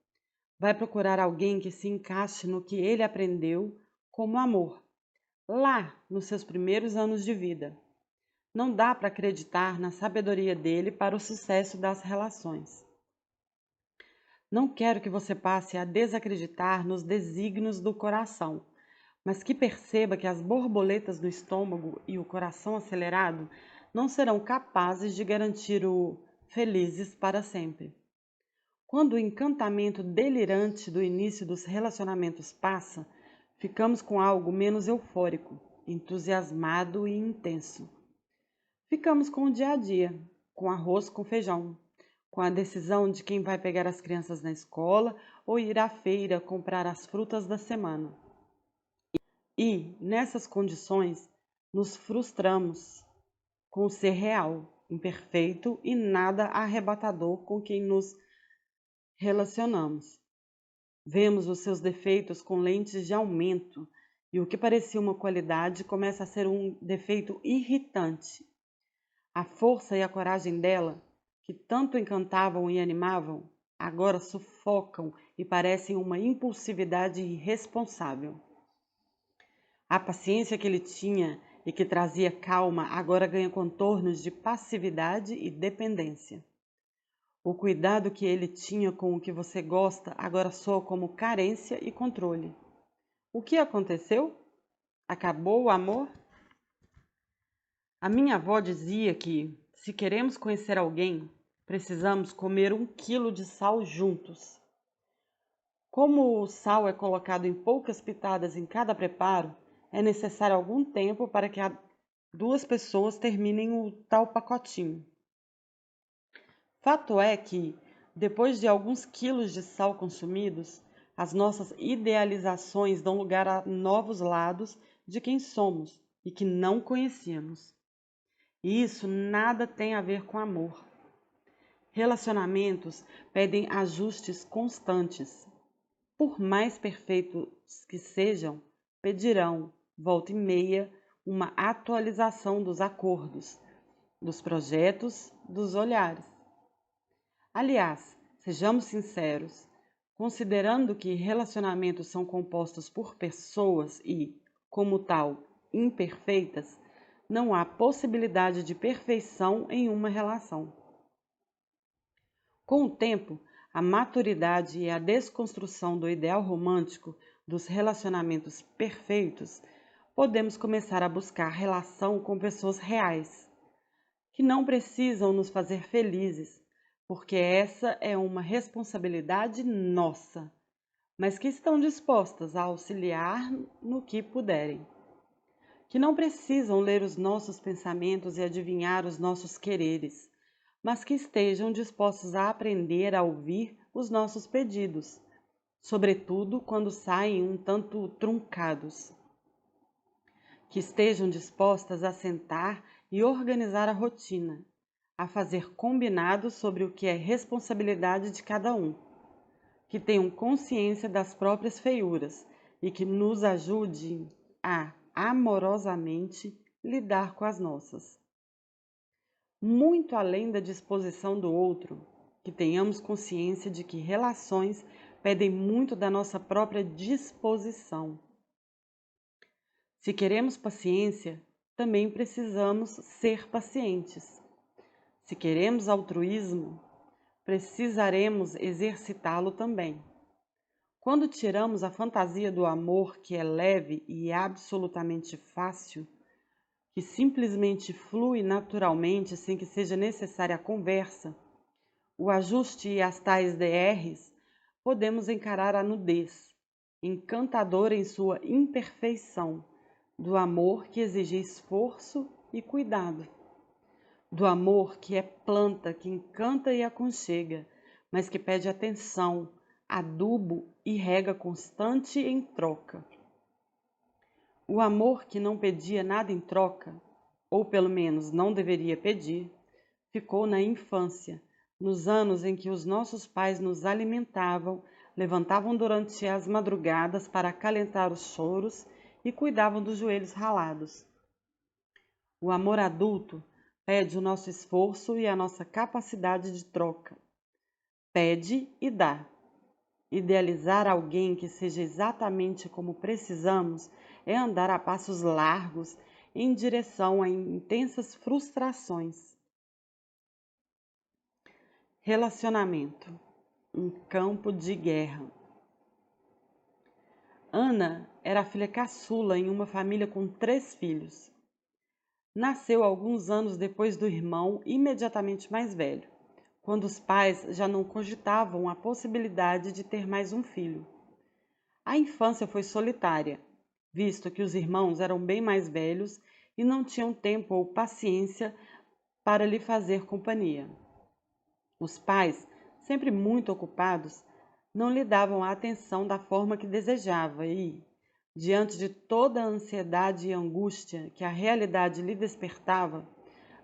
Vai procurar alguém que se encaixe no que ele aprendeu como amor, lá nos seus primeiros anos de vida. Não dá para acreditar na sabedoria dele para o sucesso das relações. Não quero que você passe a desacreditar nos desígnios do coração, mas que perceba que as borboletas do estômago e o coração acelerado não serão capazes de garantir o felizes para sempre. Quando o encantamento delirante do início dos relacionamentos passa, ficamos com algo menos eufórico, entusiasmado e intenso. Ficamos com o dia a dia, com arroz com feijão, com a decisão de quem vai pegar as crianças na escola ou ir à feira comprar as frutas da semana. E, nessas condições, nos frustramos com o ser real, imperfeito e nada arrebatador com quem nos relacionamos. Vemos os seus defeitos com lentes de aumento e o que parecia uma qualidade começa a ser um defeito irritante. A força e a coragem dela, que tanto encantavam e animavam, agora sufocam e parecem uma impulsividade irresponsável. A paciência que ele tinha e que trazia calma agora ganha contornos de passividade e dependência. O cuidado que ele tinha com o que você gosta agora soa como carência e controle. O que aconteceu? Acabou o amor? A minha avó dizia que, se queremos conhecer alguém, precisamos comer 1 quilo de sal juntos. Como o sal é colocado em poucas pitadas em cada preparo, é necessário algum tempo para que 2 pessoas terminem o tal pacotinho. Fato é que, depois de alguns quilos de sal consumidos, as nossas idealizações dão lugar a novos lados de quem somos e que não conhecíamos. E isso nada tem a ver com amor. Relacionamentos pedem ajustes constantes. Por mais perfeitos que sejam, pedirão, volta e meia, uma atualização dos acordos, dos projetos, dos olhares. Aliás, sejamos sinceros, considerando que relacionamentos são compostos por pessoas e, como tal, imperfeitas, não há possibilidade de perfeição em uma relação. Com o tempo, a maturidade e a desconstrução do ideal romântico dos relacionamentos perfeitos, podemos começar a buscar relação com pessoas reais, que não precisam nos fazer felizes, porque essa é uma responsabilidade nossa, mas que estão dispostas a auxiliar no que puderem. Que não precisam ler os nossos pensamentos e adivinhar os nossos quereres, mas que estejam dispostos a aprender a ouvir os nossos pedidos, sobretudo quando saem um tanto truncados. Que estejam dispostas a sentar e organizar a rotina, a fazer combinados sobre o que é responsabilidade de cada um, que tenham consciência das próprias feiuras e que nos ajudem a amorosamente lidar com as nossas. Muito além da disposição do outro, que tenhamos consciência de que relações pedem muito da nossa própria disposição. Se queremos paciência, também precisamos ser pacientes. Se queremos altruísmo, precisaremos exercitá-lo também. Quando tiramos a fantasia do amor que é leve e absolutamente fácil, que simplesmente flui naturalmente sem que seja necessária a conversa, o ajuste e as tais DRs, podemos encarar a nudez, encantadora em sua imperfeição, do amor que exige esforço e cuidado. Do amor que é planta que encanta e aconchega, mas que pede atenção, adubo e rega constante em troca. O amor que não pedia nada em troca, ou pelo menos não deveria pedir, ficou na infância, nos anos em que os nossos pais nos alimentavam, levantavam durante as madrugadas para acalentar os choros e cuidavam dos joelhos ralados. O amor adulto pede o nosso esforço e a nossa capacidade de troca. Pede e dá. Idealizar alguém que seja exatamente como precisamos é andar a passos largos em direção a intensas frustrações. Relacionamento, um campo de guerra. Ana era a filha caçula em uma família com 3 filhos. Nasceu alguns anos depois do irmão imediatamente mais velho, quando os pais já não cogitavam a possibilidade de ter mais um filho. A infância foi solitária, visto que os irmãos eram bem mais velhos e não tinham tempo ou paciência para lhe fazer companhia. Os pais, sempre muito ocupados, não lhe davam a atenção da forma que desejava e, diante de toda a ansiedade e angústia que a realidade lhe despertava,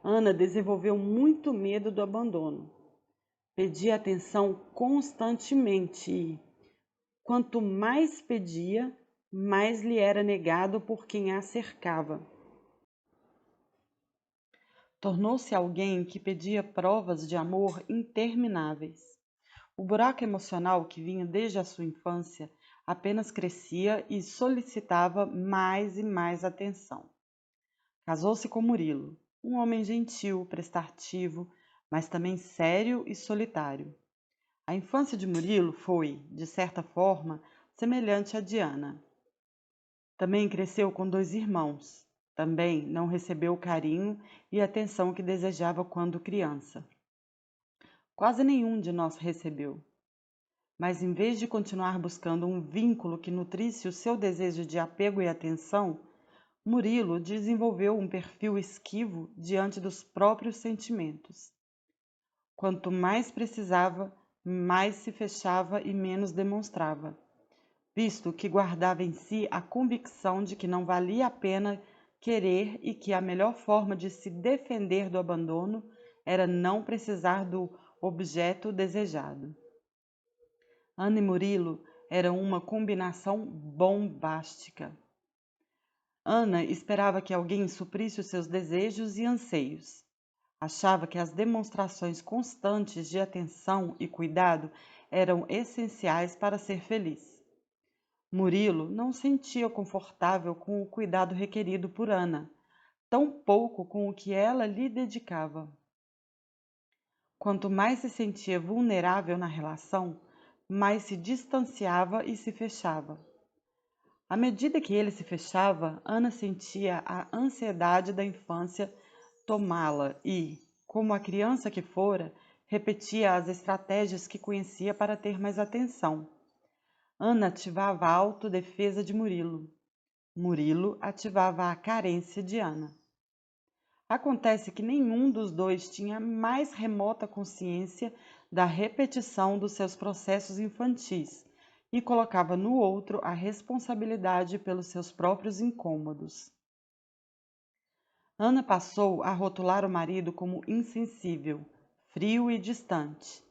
Ana desenvolveu muito medo do abandono. Pedia atenção constantemente e, quanto mais pedia, mais lhe era negado por quem a cercava. Tornou-se alguém que pedia provas de amor intermináveis. O buraco emocional que vinha desde a sua infância apenas crescia e solicitava mais e mais atenção. Casou-se com Murilo, um homem gentil, prestativo, mas também sério e solitário. A infância de Murilo foi, de certa forma, semelhante à de Ana. Também cresceu com 2 irmãos. Também não recebeu o carinho e atenção que desejava quando criança. Quase nenhum de nós recebeu. Mas em vez de continuar buscando um vínculo que nutrisse o seu desejo de apego e atenção, Murilo desenvolveu um perfil esquivo diante dos próprios sentimentos. Quanto mais precisava, mais se fechava e menos demonstrava, visto que guardava em si a convicção de que não valia a pena querer e que a melhor forma de se defender do abandono era não precisar do objeto desejado. Ana e Murilo eram uma combinação bombástica. Ana esperava que alguém suprisse os seus desejos e anseios. Achava que as demonstrações constantes de atenção e cuidado eram essenciais para ser feliz. Murilo não se sentia confortável com o cuidado requerido por Ana, tampouco com o que ela lhe dedicava. Quanto mais se sentia vulnerável na relação, mais se distanciava e se fechava. À medida que ele se fechava, Ana sentia a ansiedade da infância tomá-la e, como a criança que fora, repetia as estratégias que conhecia para ter mais atenção. Ana ativava a autodefesa de Murilo. Murilo ativava a carência de Ana. Acontece que nenhum dos dois tinha a mais remota consciência da repetição dos seus processos infantis e colocava no outro a responsabilidade pelos seus próprios incômodos. Ana passou a rotular o marido como insensível, frio e distante,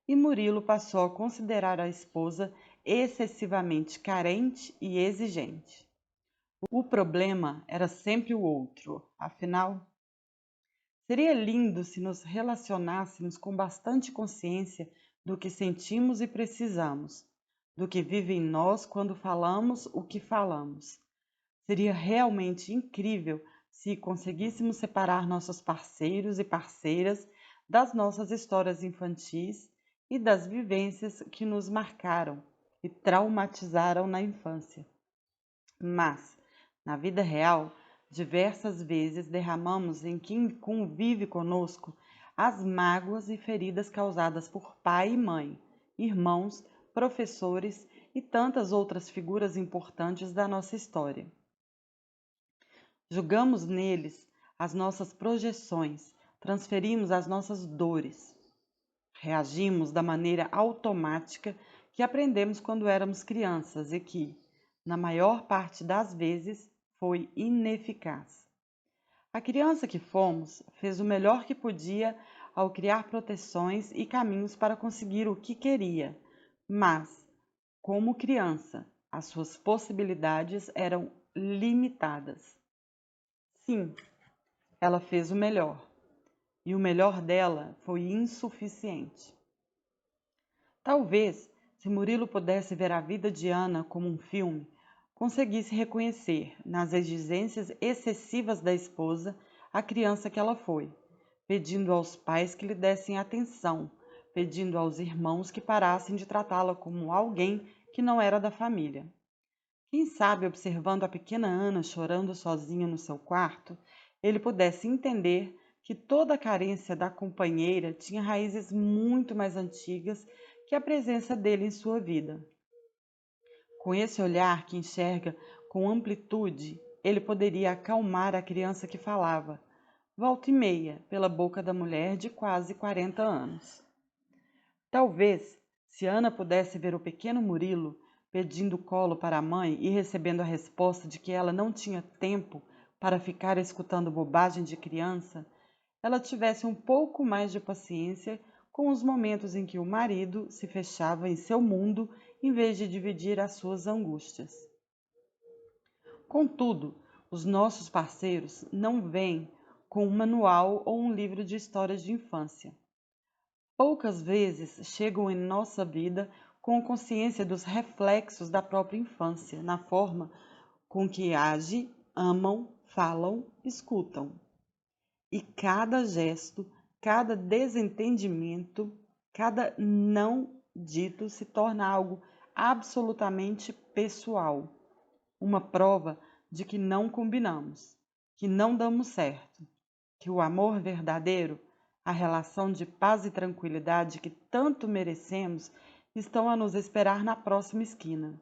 e Murilo passou a considerar a esposa excessivamente carente e exigente. O problema era sempre o outro, afinal. Seria lindo se nos relacionássemos com bastante consciência do que sentimos e precisamos, do que vive em nós quando falamos o que falamos. Seria realmente incrível se conseguíssemos separar nossos parceiros e parceiras das nossas histórias infantis e das vivências que nos marcaram e traumatizaram na infância. Mas, na vida real, diversas vezes derramamos em quem convive conosco as mágoas e feridas causadas por pai e mãe, irmãos, professores e tantas outras figuras importantes da nossa história. Julgamos neles as nossas projeções, transferimos as nossas dores. Reagimos da maneira automática que aprendemos quando éramos crianças e que, na maior parte das vezes, foi ineficaz. A criança que fomos fez o melhor que podia ao criar proteções e caminhos para conseguir o que queria, mas, como criança, as suas possibilidades eram limitadas. Sim, Ela fez o melhor, e o melhor dela foi insuficiente. Talvez, se Murilo pudesse ver a vida de Ana como um filme, conseguisse reconhecer, nas exigências excessivas da esposa, a criança que ela foi, pedindo aos pais que lhe dessem atenção, pedindo aos irmãos que parassem de tratá-la como alguém que não era da família. Quem sabe, observando a pequena Ana chorando sozinha no seu quarto, ele pudesse entender que toda a carência da companheira tinha raízes muito mais antigas que a presença dele em sua vida. Com esse olhar que enxerga com amplitude, ele poderia acalmar a criança que falava, volta e meia, pela boca da mulher de quase 40 anos. Talvez, se Ana pudesse ver o pequeno Murilo pedindo colo para a mãe e recebendo a resposta de que ela não tinha tempo para ficar escutando bobagem de criança, ela tivesse um pouco mais de paciência com os momentos em que o marido se fechava em seu mundo em vez de dividir as suas angústias. Contudo, os nossos parceiros não vêm com um manual ou um livro de histórias de infância. Poucas vezes chegam em nossa vida com consciência dos reflexos da própria infância, na forma com que agem, amam, falam, escutam. E cada gesto, cada desentendimento, cada não dito se torna algo absolutamente pessoal, uma prova de que não combinamos, que não damos certo, que o amor verdadeiro, a relação de paz e tranquilidade que tanto merecemos, estão a nos esperar na próxima esquina,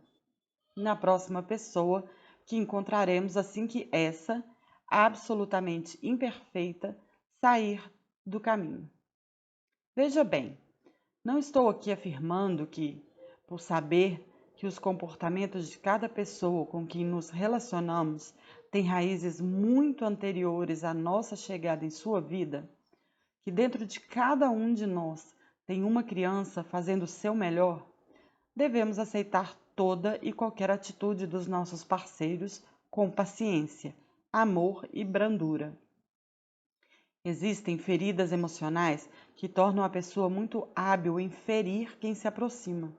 na próxima pessoa que encontraremos assim que essa, absolutamente imperfeita, sair do caminho. Veja bem, não estou aqui afirmando que, por saber que os comportamentos de cada pessoa com quem nos relacionamos têm raízes muito anteriores à nossa chegada em sua vida, que dentro de cada um de nós tem uma criança fazendo o seu melhor, devemos aceitar toda e qualquer atitude dos nossos parceiros com paciência, amor e brandura. Existem feridas emocionais que tornam a pessoa muito hábil em ferir quem se aproxima.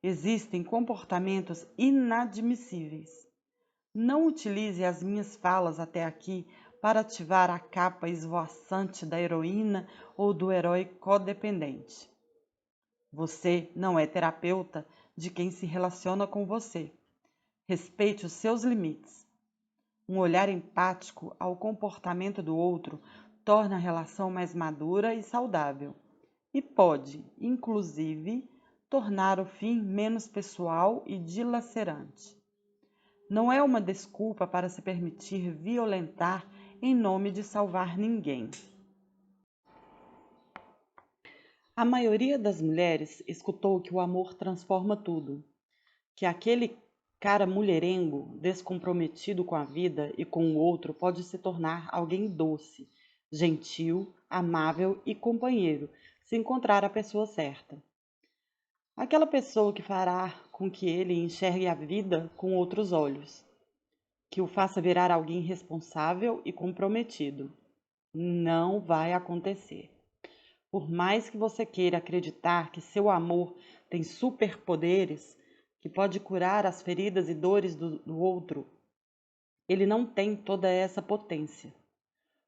Existem comportamentos inadmissíveis. Não utilize as minhas falas até aqui para ativar a capa esvoaçante da heroína ou do herói codependente. Você não é terapeuta de quem se relaciona com você. Respeite os seus limites. Um olhar empático ao comportamento do outro torna a relação mais madura e saudável e pode, inclusive, tornar o fim menos pessoal e dilacerante. Não é uma desculpa para se permitir violentar em nome de salvar ninguém. A maioria das mulheres escutou que o amor transforma tudo, que aquele cara mulherengo, descomprometido com a vida e com o outro, pode se tornar alguém doce, gentil, amável e companheiro, se encontrar a pessoa certa. Aquela pessoa que fará com que ele enxergue a vida com outros olhos, que o faça virar alguém responsável e comprometido. Não vai acontecer. Por mais que você queira acreditar que seu amor tem superpoderes, que pode curar as feridas e dores do outro, ele não tem toda essa potência.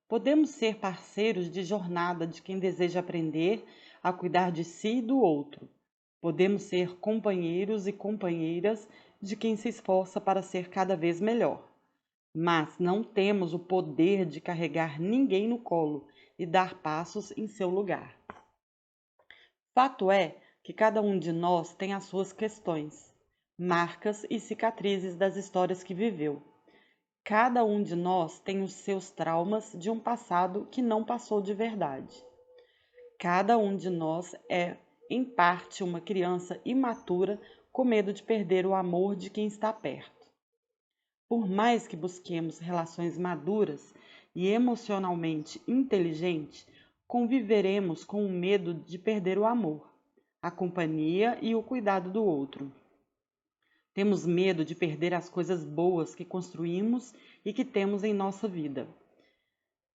Podemos ser parceiros de jornada de quem deseja aprender a cuidar de si e do outro. Podemos ser companheiros e companheiras de quem se esforça para ser cada vez melhor. Mas não temos o poder de carregar ninguém no colo e dar passos em seu lugar. Fato é que cada um de nós tem as suas questões, marcas e cicatrizes das histórias que viveu. Cada um de nós tem os seus traumas de um passado que não passou de verdade. Cada um de nós é, em parte, uma criança imatura com medo de perder o amor de quem está perto. Por mais que busquemos relações maduras e emocionalmente inteligentes, conviveremos com o medo de perder o amor, a companhia e o cuidado do outro. Temos medo de perder as coisas boas que construímos e que temos em nossa vida.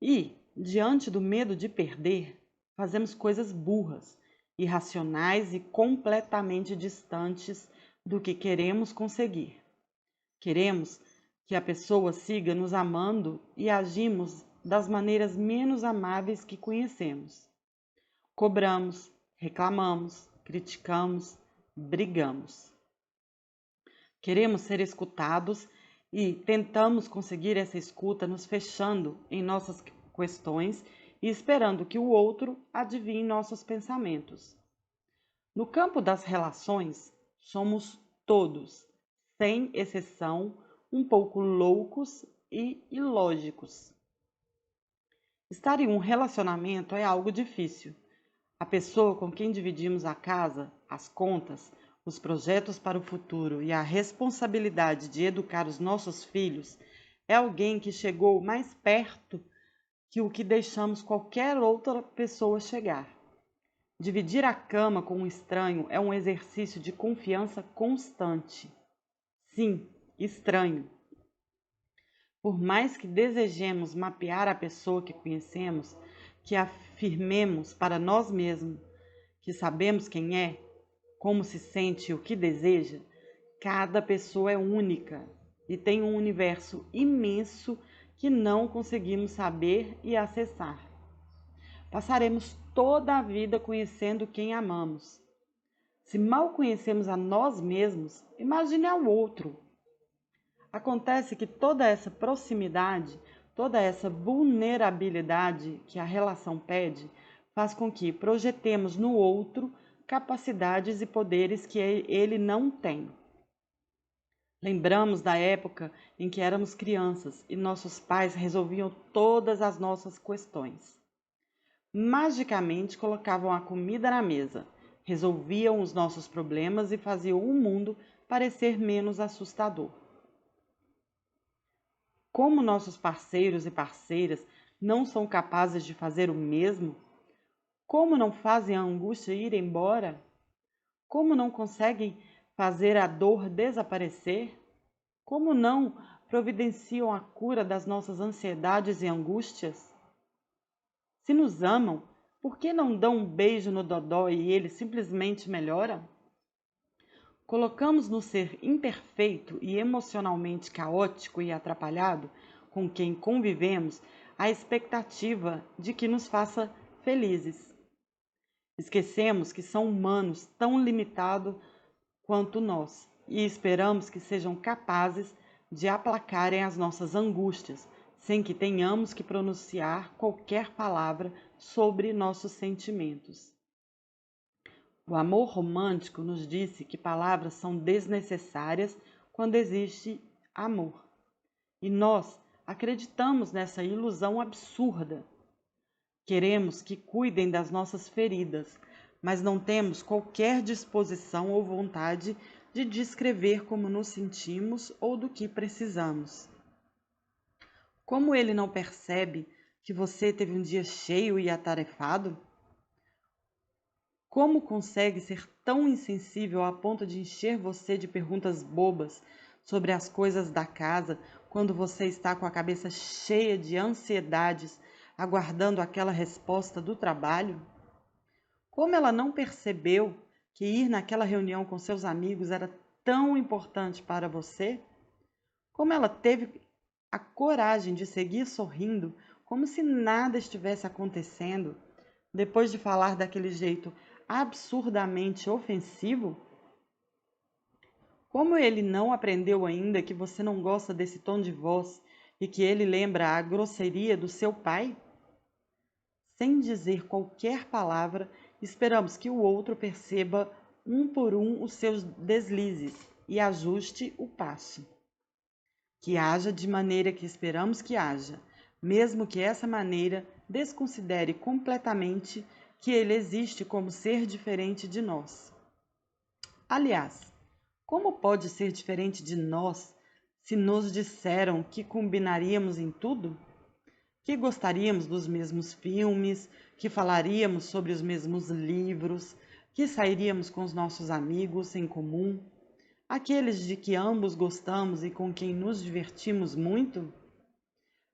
E, diante do medo de perder, fazemos coisas burras, irracionais e completamente distantes do que queremos conseguir. Queremos que a pessoa siga nos amando e agimos das maneiras menos amáveis que conhecemos. Cobramos, reclamamos, criticamos, brigamos. Queremos ser escutados e tentamos conseguir essa escuta nos fechando em nossas questões e esperando que o outro adivinhe nossos pensamentos. No campo das relações, somos todos, sem exceção, um pouco loucos e ilógicos. Estar em um relacionamento é algo difícil. A pessoa com quem dividimos a casa, as contas, os projetos para o futuro e a responsabilidade de educar os nossos filhos é alguém que chegou mais perto que o que deixamos qualquer outra pessoa chegar. Dividir a cama com um estranho é um exercício de confiança constante. Sim, estranho. Por mais que desejemos mapear a pessoa que conhecemos, que afirmemos para nós mesmos que sabemos quem é, como se sente e o que deseja, cada pessoa é única e tem um universo imenso que não conseguimos saber e acessar. Passaremos toda a vida conhecendo quem amamos. Se mal conhecemos a nós mesmos, imagine ao outro. Acontece que toda essa proximidade, toda essa vulnerabilidade que a relação pede, faz com que projetemos no outro capacidades e poderes que ele não tem. Lembramos da época em que éramos crianças e nossos pais resolviam todas as nossas questões. Magicamente colocavam a comida na mesa, resolviam os nossos problemas e faziam o mundo parecer menos assustador. Como nossos parceiros e parceiras não são capazes de fazer o mesmo? Como não fazem a angústia ir embora? Como não conseguem fazer a dor desaparecer? Como não providenciam a cura das nossas ansiedades e angústias? Se nos amam, por que não dão um beijo no dodó e ele simplesmente melhora? Colocamos no ser imperfeito e emocionalmente caótico e atrapalhado com quem convivemos a expectativa de que nos faça felizes. Esquecemos que são humanos tão limitados quanto nós e esperamos que sejam capazes de aplacarem as nossas angústias, sem que tenhamos que pronunciar qualquer palavra sobre nossos sentimentos. O amor romântico nos disse que palavras são desnecessárias quando existe amor. E nós acreditamos nessa ilusão absurda. Queremos que cuidem das nossas feridas, mas não temos qualquer disposição ou vontade de descrever como nos sentimos ou do que precisamos. Como ele não percebe que você teve um dia cheio e atarefado? Como consegue ser tão insensível a ponto de encher você de perguntas bobas sobre as coisas da casa quando você está com a cabeça cheia de ansiedades, aguardando aquela resposta do trabalho? Como ela não percebeu que ir naquela reunião com seus amigos era tão importante para você? Como ela teve a coragem de seguir sorrindo como se nada estivesse acontecendo, depois de falar daquele jeito absurdamente ofensivo? Como ele não aprendeu ainda que você não gosta desse tom de voz e que ele lembra a grosseria do seu pai? Sem dizer qualquer palavra, esperamos que o outro perceba um por um os seus deslizes e ajuste o passo. Que haja de maneira que esperamos que haja, mesmo que essa maneira desconsidere completamente que ele existe como ser diferente de nós. Aliás, como pode ser diferente de nós se nos disseram que combinaríamos em tudo? Que gostaríamos dos mesmos filmes, que falaríamos sobre os mesmos livros, que sairíamos com os nossos amigos em comum, aqueles de que ambos gostamos e com quem nos divertimos muito?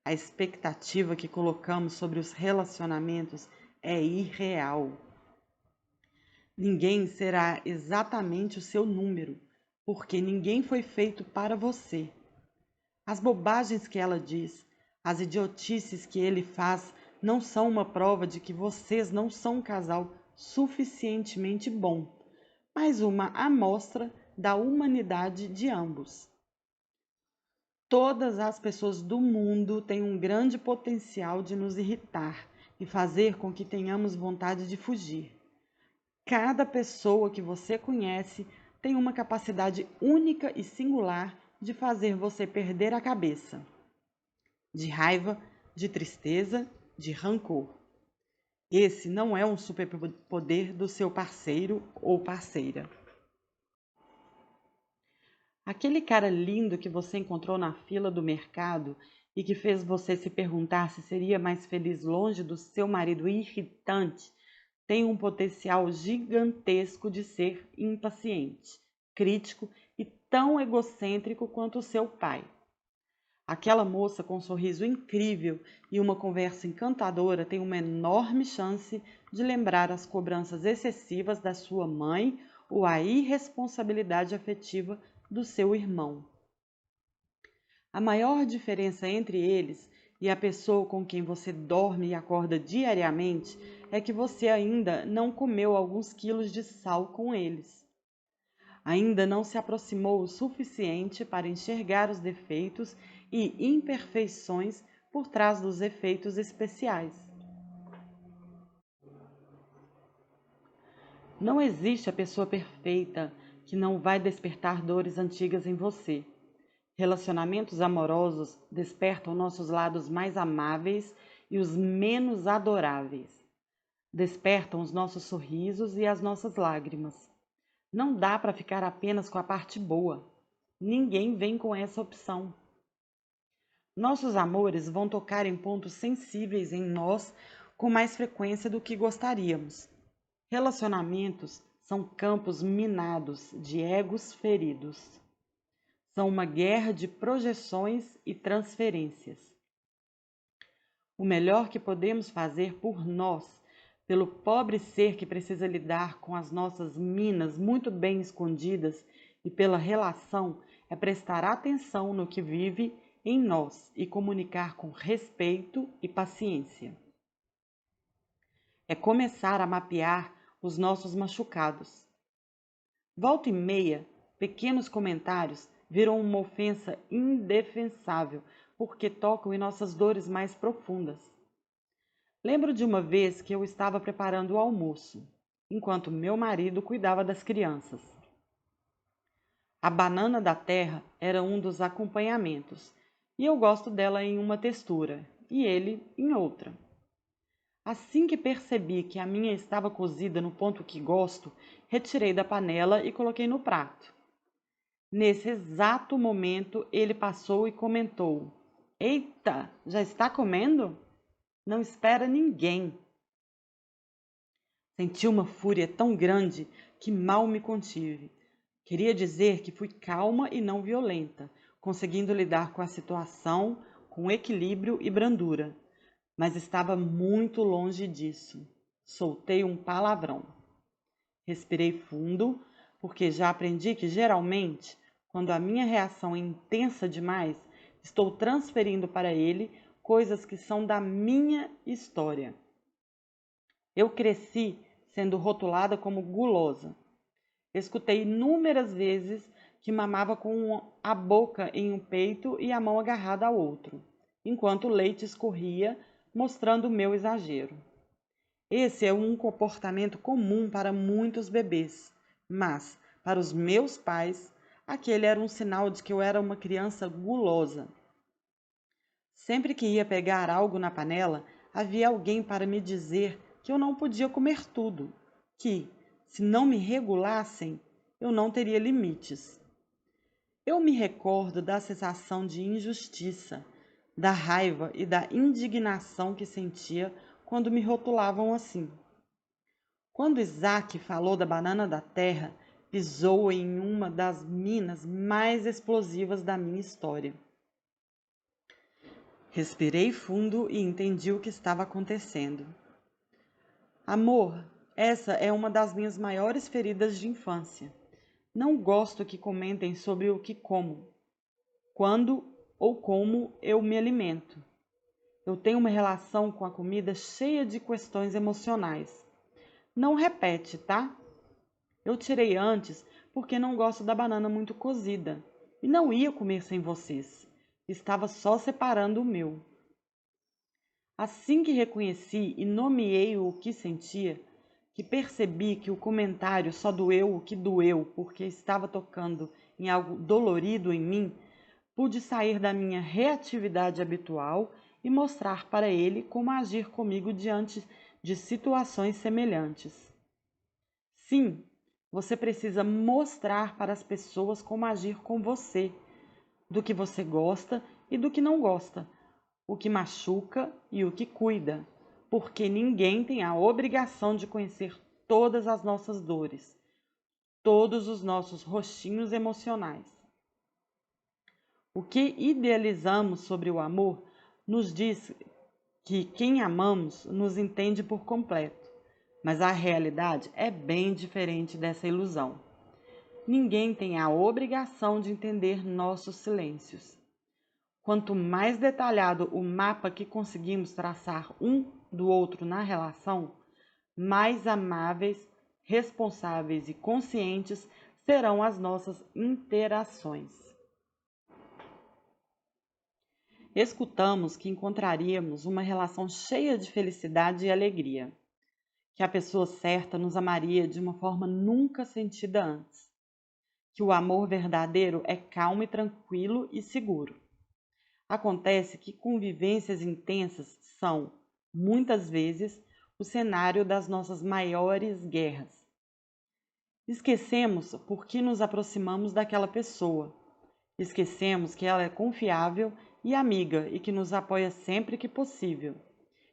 A expectativa que colocamos sobre os relacionamentos é irreal. Ninguém será exatamente o seu número, porque ninguém foi feito para você. As bobagens que ela diz, as idiotices que ele faz, não são uma prova de que vocês não são um casal suficientemente bom, mas uma amostra da humanidade de ambos. Todas as pessoas do mundo têm um grande potencial de nos irritar e fazer com que tenhamos vontade de fugir. Cada pessoa que você conhece tem uma capacidade única e singular de fazer você perder a cabeça. De raiva, de tristeza, de rancor. Esse não é um superpoder do seu parceiro ou parceira. Aquele cara lindo que você encontrou na fila do mercado e que fez você se perguntar se seria mais feliz longe do seu marido irritante, tem um potencial gigantesco de ser impaciente, crítico e tão egocêntrico quanto o seu pai. Aquela moça com um sorriso incrível e uma conversa encantadora tem uma enorme chance de lembrar as cobranças excessivas da sua mãe ou a irresponsabilidade afetiva do seu irmão. A maior diferença entre eles e a pessoa com quem você dorme e acorda diariamente é que você ainda não comeu alguns quilos de sal com eles. Ainda não se aproximou o suficiente para enxergar os defeitos e imperfeições por trás dos efeitos especiais. Não existe a pessoa perfeita que não vai despertar dores antigas em você. Relacionamentos amorosos despertam nossos lados mais amáveis e os menos adoráveis. Despertam os nossos sorrisos e as nossas lágrimas. Não dá para ficar apenas com a parte boa. Ninguém vem com essa opção. Nossos amores vão tocar em pontos sensíveis em nós com mais frequência do que gostaríamos. Relacionamentos são campos minados de egos feridos. São uma guerra de projeções e transferências. O melhor que podemos fazer por nós, pelo pobre ser que precisa lidar com as nossas minas muito bem escondidas e pela relação, é prestar atenção no que vive em nós e comunicar com respeito e paciência. É começar a mapear os nossos machucados. Volta e meia, pequenos comentários viram uma ofensa indefensável porque tocam em nossas dores mais profundas. Lembro de uma vez que eu estava preparando o almoço, enquanto meu marido cuidava das crianças. A banana da terra era um dos acompanhamentos, e eu gosto dela em uma textura, e ele em outra. Assim que percebi que a minha estava cozida no ponto que gosto, retirei da panela e coloquei no prato. Nesse exato momento, ele passou e comentou: "Eita, já está comendo? Não espera ninguém." Senti uma fúria tão grande que mal me contive. Queria dizer que fui calma e não violenta, conseguindo lidar com a situação com equilíbrio e brandura, mas estava muito longe disso. Soltei um palavrão. Respirei fundo, porque já aprendi que geralmente, quando a minha reação é intensa demais, estou transferindo para ele coisas que são da minha história. Eu cresci sendo rotulada como gulosa. Escutei inúmeras vezes que mamava com a boca em um peito e a mão agarrada ao outro, enquanto o leite escorria, mostrando o meu exagero. Esse é um comportamento comum para muitos bebês, mas, para os meus pais, aquele era um sinal de que eu era uma criança gulosa. Sempre que ia pegar algo na panela, havia alguém para me dizer que eu não podia comer tudo, que, se não me regulassem, eu não teria limites. Eu me recordo da sensação de injustiça, da raiva e da indignação que sentia quando me rotulavam assim. Quando Isaac falou da banana da terra, pisou em uma das minas mais explosivas da minha história. Respirei fundo e entendi o que estava acontecendo. Amor, essa é uma das minhas maiores feridas de infância. Não gosto que comentem sobre o que como, quando ou como eu me alimento. Eu tenho uma relação com a comida cheia de questões emocionais. Não repete, tá? Eu tirei antes porque não gosto da banana muito cozida e não ia comer sem vocês. Estava só separando o meu. Assim que reconheci e nomeei o que sentia, que percebi que o comentário só doeu o que doeu porque estava tocando em algo dolorido em mim, pude sair da minha reatividade habitual e mostrar para ele como agir comigo diante de situações semelhantes. Sim, você precisa mostrar para as pessoas como agir com você, do que você gosta e do que não gosta, o que machuca e o que cuida, porque ninguém tem a obrigação de conhecer todas as nossas dores, todos os nossos rostinhos emocionais. O que idealizamos sobre o amor nos diz que quem amamos nos entende por completo, mas a realidade é bem diferente dessa ilusão. Ninguém tem a obrigação de entender nossos silêncios. Quanto mais detalhado o mapa que conseguimos traçar um do outro na relação, mais amáveis, responsáveis e conscientes serão as nossas interações. Escutamos que encontraríamos uma relação cheia de felicidade e alegria, que a pessoa certa nos amaria de uma forma nunca sentida antes, que o amor verdadeiro é calmo e tranquilo e seguro. Acontece que convivências intensas são, muitas vezes, o cenário das nossas maiores guerras. Esquecemos por que nos aproximamos daquela pessoa. Esquecemos que ela é confiável e amiga e que nos apoia sempre que possível.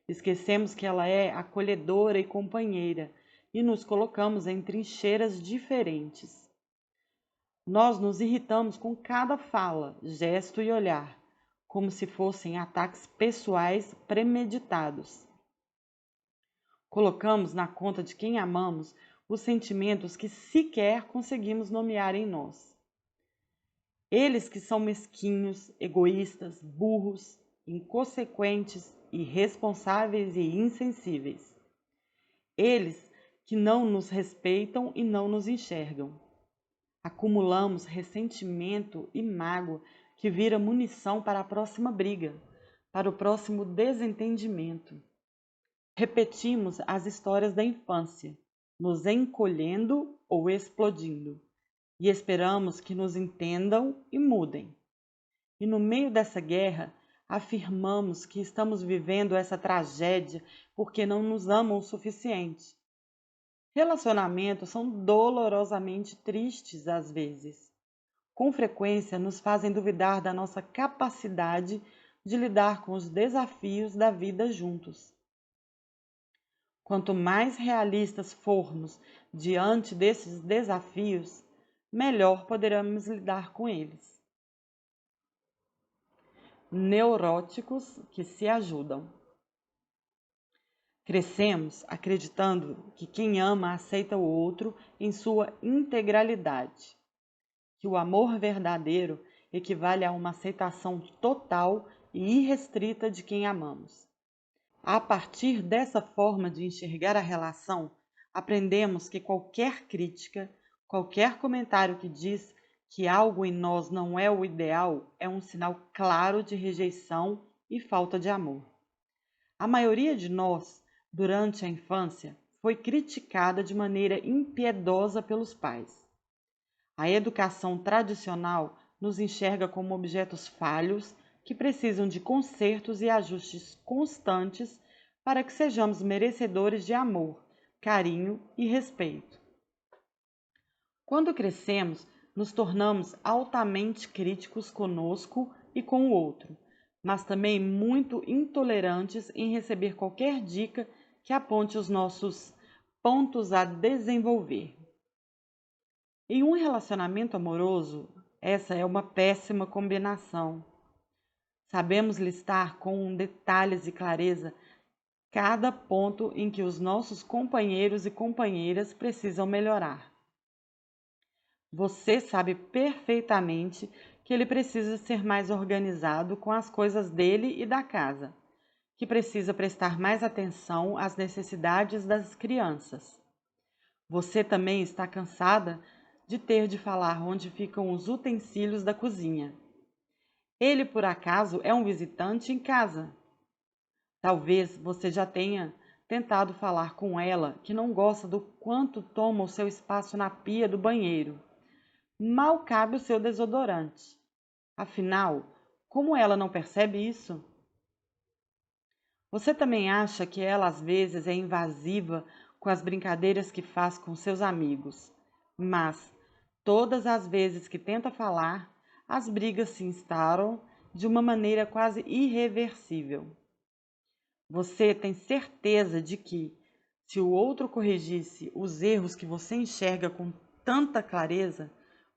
Esquecemos que ela é acolhedora e companheira e nos colocamos em trincheiras diferentes. Nós nos irritamos com cada fala, gesto e olhar, como se fossem ataques pessoais premeditados. Colocamos na conta de quem amamos os sentimentos que sequer conseguimos nomear em nós. Eles que são mesquinhos, egoístas, burros, inconsequentes, irresponsáveis e insensíveis. Eles que não nos respeitam e não nos enxergam. Acumulamos ressentimento e mágoa que vira munição para a próxima briga, para o próximo desentendimento. Repetimos as histórias da infância, nos encolhendo ou explodindo, e esperamos que nos entendam e mudem. E no meio dessa guerra, afirmamos que estamos vivendo essa tragédia porque não nos amam o suficiente. Relacionamentos são dolorosamente tristes às vezes. Com frequência, nos fazem duvidar da nossa capacidade de lidar com os desafios da vida juntos. Quanto mais realistas formos diante desses desafios, melhor poderemos lidar com eles. Neuróticos que se ajudam. Crescemos acreditando que quem ama aceita o outro em sua integralidade, que o amor verdadeiro equivale a uma aceitação total e irrestrita de quem amamos. A partir dessa forma de enxergar a relação, aprendemos que qualquer crítica, qualquer comentário que diz que algo em nós não é o ideal é um sinal claro de rejeição e falta de amor. A maioria de nós, durante a infância, foi criticada de maneira impiedosa pelos pais. A educação tradicional nos enxerga como objetos falhos que precisam de consertos e ajustes constantes para que sejamos merecedores de amor, carinho e respeito. Quando crescemos, nos tornamos altamente críticos conosco e com o outro, mas também muito intolerantes em receber qualquer dica que aponte os nossos pontos a desenvolver. Em um relacionamento amoroso, essa é uma péssima combinação. Sabemos listar com detalhes e clareza cada ponto em que os nossos companheiros e companheiras precisam melhorar. Você sabe perfeitamente que ele precisa ser mais organizado com as coisas dele e da casa, que precisa prestar mais atenção às necessidades das crianças. Você também está cansada de ter de falar onde ficam os utensílios da cozinha. Ele, por acaso, é um visitante em casa. Talvez você já tenha tentado falar com ela que não gosta do quanto toma o seu espaço na pia do banheiro. Mal cabe o seu desodorante. Afinal, como ela não percebe isso? Você também acha que ela às vezes é invasiva com as brincadeiras que faz com seus amigos, mas todas as vezes que tenta falar, as brigas se instauram de uma maneira quase irreversível. Você tem certeza de que, se o outro corrigisse os erros que você enxerga com tanta clareza,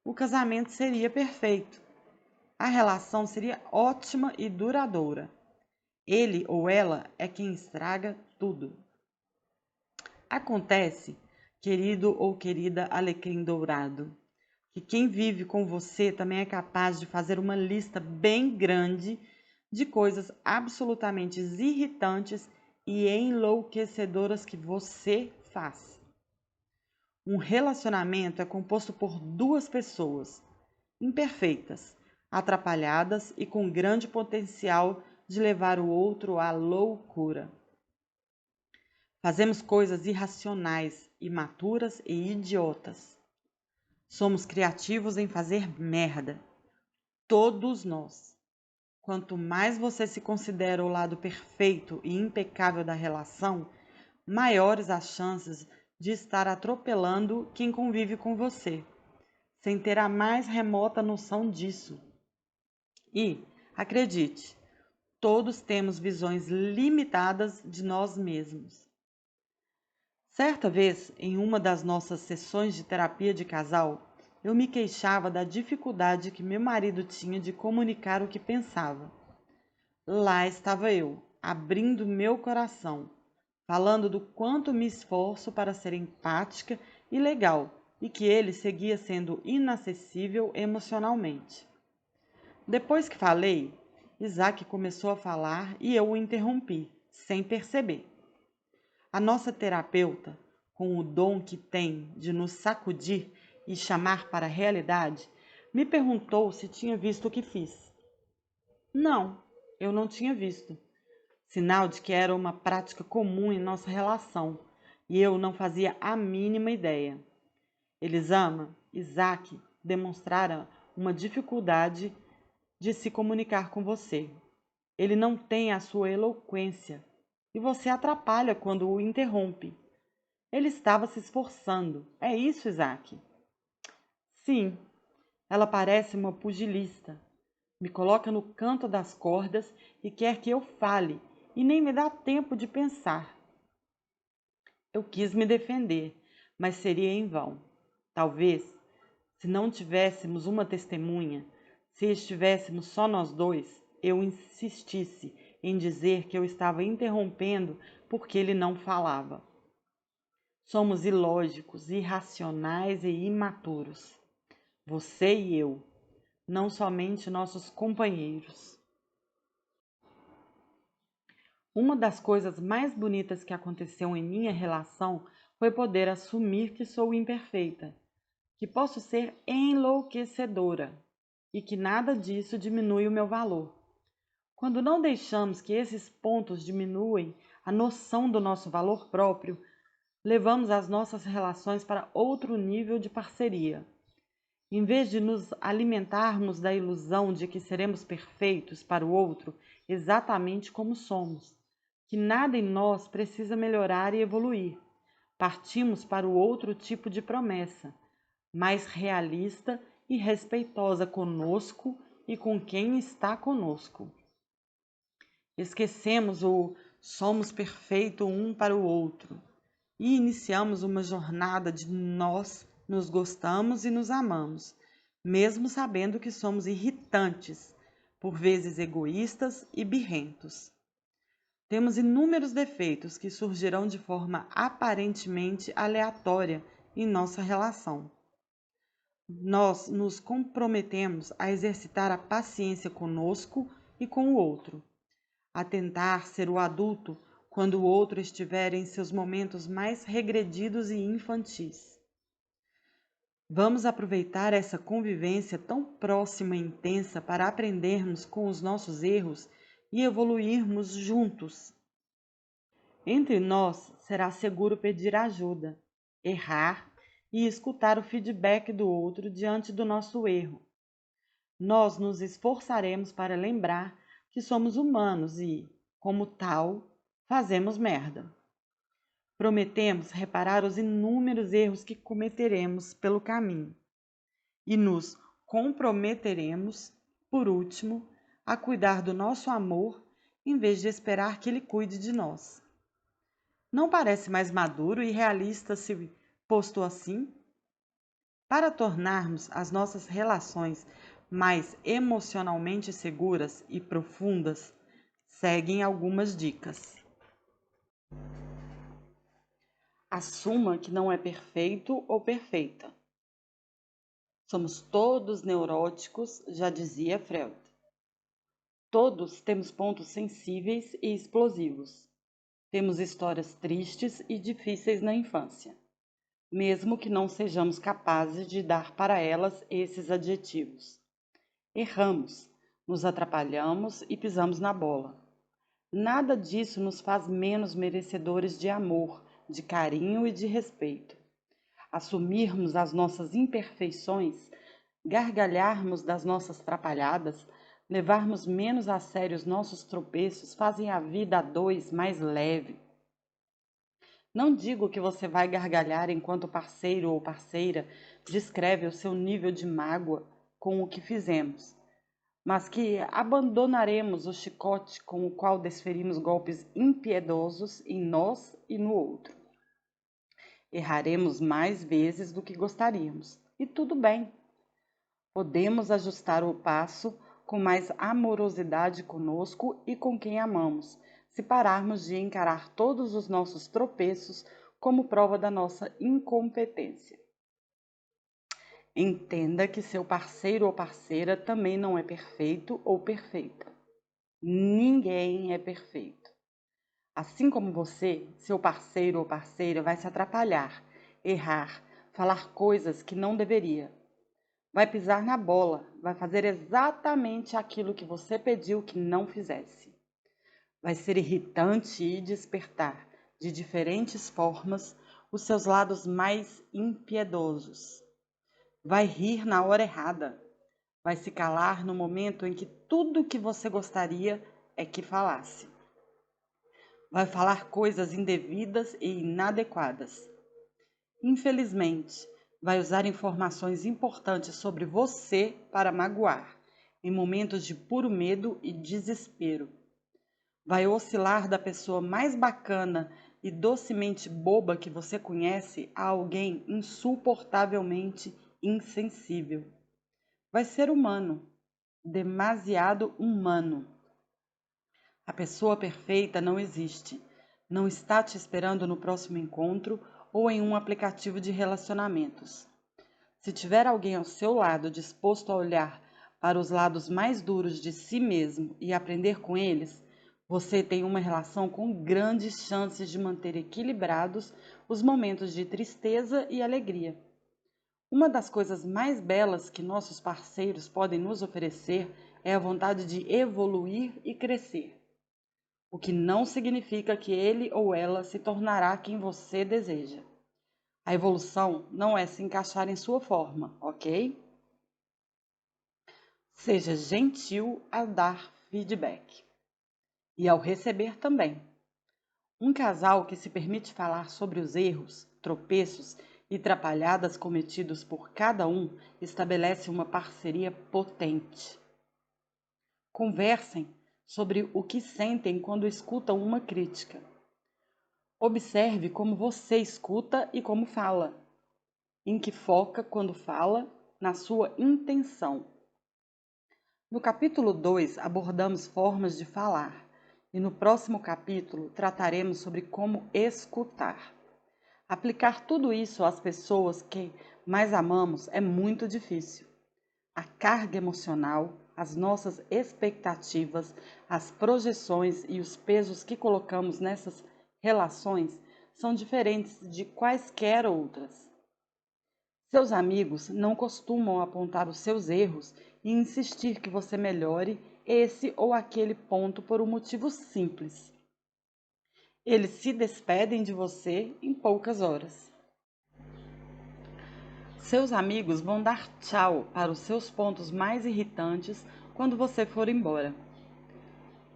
o casamento seria perfeito. A relação seria ótima e duradoura. Ele ou ela é quem estraga tudo. Acontece, querido ou querida alecrim dourado, que quem vive com você também é capaz de fazer uma lista bem grande de coisas absolutamente irritantes e enlouquecedoras que você faz. Um relacionamento é composto por duas pessoas imperfeitas, atrapalhadas e com grande potencial de levar o outro à loucura. Fazemos coisas irracionais, imaturas e idiotas. Somos criativos em fazer merda. Todos nós. Quanto mais você se considera o lado perfeito e impecável da relação, maiores as chances de estar atropelando quem convive com você, sem ter a mais remota noção disso. E, acredite, todos temos visões limitadas de nós mesmos. Certa vez, em uma das nossas sessões de terapia de casal, eu me queixava da dificuldade que meu marido tinha de comunicar o que pensava. Lá estava eu, abrindo meu coração, falando do quanto me esforço para ser empática e legal, e que ele seguia sendo inacessível emocionalmente. Depois que falei, Isaac começou a falar e eu o interrompi, sem perceber. A nossa terapeuta, com o dom que tem de nos sacudir e chamar para a realidade, me perguntou se tinha visto o que fiz. Não, eu não tinha visto. Sinal de que era uma prática comum em nossa relação, e eu não fazia a mínima ideia. Elisama, Isaac demonstrara uma dificuldade de se comunicar com você. Ele não tem a sua eloquência, e você atrapalha quando o interrompe. Ele estava se esforçando. É isso, Isaac? Sim, ela parece uma pugilista. Me coloca no canto das cordas e quer que eu fale, e nem me dá tempo de pensar. Eu quis me defender, mas seria em vão. Talvez, se não tivéssemos uma testemunha, se estivéssemos só nós dois, eu insistisse em dizer que eu estava interrompendo porque ele não falava. Somos ilógicos, irracionais e imaturos. Você e eu, não somente nossos companheiros. Uma das coisas mais bonitas que aconteceu em minha relação foi poder assumir que sou imperfeita, que posso ser enlouquecedora e que nada disso diminui o meu valor. Quando não deixamos que esses pontos diminuem a noção do nosso valor próprio, levamos as nossas relações para outro nível de parceria. Em vez de nos alimentarmos da ilusão de que seremos perfeitos para o outro exatamente como somos, que nada em nós precisa melhorar e evoluir, partimos para o outro tipo de promessa, mais realista e respeitosa conosco e com quem está conosco. Esquecemos o somos perfeito um para o outro e iniciamos uma jornada de nós nos gostamos e nos amamos, mesmo sabendo que somos irritantes, por vezes egoístas e birrentos. Temos inúmeros defeitos que surgirão de forma aparentemente aleatória em nossa relação. Nós nos comprometemos a exercitar a paciência conosco e com o outro, a tentar ser o adulto quando o outro estiver em seus momentos mais regredidos e infantis. Vamos aproveitar essa convivência tão próxima e intensa para aprendermos com os nossos erros e evoluirmos juntos. Entre nós será seguro pedir ajuda, errar e escutar o feedback do outro diante do nosso erro. Nós nos esforçaremos para lembrar que somos humanos e, como tal, fazemos merda. Prometemos reparar os inúmeros erros que cometeremos pelo caminho e nos comprometeremos, por último, a cuidar do nosso amor em vez de esperar que ele cuide de nós. Não parece mais maduro e realista se posto assim? Para tornarmos as nossas relações mais emocionalmente seguras e profundas, seguem algumas dicas. Assuma que não é perfeito ou perfeita. Somos todos neuróticos, já dizia Freud. Todos temos pontos sensíveis e explosivos. Temos histórias tristes e difíceis na infância, mesmo que não sejamos capazes de dar para elas esses adjetivos. Erramos, nos atrapalhamos e pisamos na bola. Nada disso nos faz menos merecedores de amor, de carinho e de respeito. Assumirmos as nossas imperfeições, gargalharmos das nossas trapalhadas, levarmos menos a sério os nossos tropeços fazem a vida a dois mais leve. Não digo que você vai gargalhar enquanto o parceiro ou parceira descreve o seu nível de mágoa com o que fizemos, mas que abandonaremos o chicote com o qual desferimos golpes impiedosos em nós e no outro. Erraremos mais vezes do que gostaríamos, e tudo bem. Podemos ajustar o passo com mais amorosidade conosco e com quem amamos, se pararmos de encarar todos os nossos tropeços como prova da nossa incompetência. Entenda que seu parceiro ou parceira também não é perfeito ou perfeita. Ninguém é perfeito. Assim como você, seu parceiro ou parceira vai se atrapalhar, errar, falar coisas que não deveria. Vai pisar na bola, vai fazer exatamente aquilo que você pediu que não fizesse. Vai ser irritante e despertar, de diferentes formas, os seus lados mais impiedosos. Vai rir na hora errada. Vai se calar no momento em que tudo o que você gostaria é que falasse. Vai falar coisas indevidas e inadequadas. Infelizmente, vai usar informações importantes sobre você para magoar, em momentos de puro medo e desespero. Vai oscilar da pessoa mais bacana e docemente boba que você conhece a alguém insuportavelmente insensível. Vai ser humano, demasiado humano. A pessoa perfeita não existe, não está te esperando no próximo encontro ou em um aplicativo de relacionamentos. Se tiver alguém ao seu lado disposto a olhar para os lados mais duros de si mesmo e aprender com eles, você tem uma relação com grandes chances de manter equilibrados os momentos de tristeza e alegria. Uma das coisas mais belas que nossos parceiros podem nos oferecer é a vontade de evoluir e crescer, o que não significa que ele ou ela se tornará quem você deseja. A evolução não é se encaixar em sua forma, ok? Seja gentil ao dar feedback e ao receber também. Um casal que se permite falar sobre os erros, tropeços e trapalhadas cometidos por cada um estabelece uma parceria potente. Conversem sobre o que sentem quando escutam uma crítica. Observe como você escuta e como fala, em que foca quando fala, na sua intenção. No capítulo 2, abordamos formas de falar, e no próximo capítulo trataremos sobre como escutar. Aplicar tudo isso às pessoas que mais amamos é muito difícil. A carga emocional, as nossas expectativas, as projeções e os pesos que colocamos nessas relações são diferentes de quaisquer outras. Seus amigos não costumam apontar os seus erros e insistir que você melhore esse ou aquele ponto por um motivo simples. Eles se despedem de você em poucas horas. Seus amigos vão dar tchau para os seus pontos mais irritantes quando você for embora.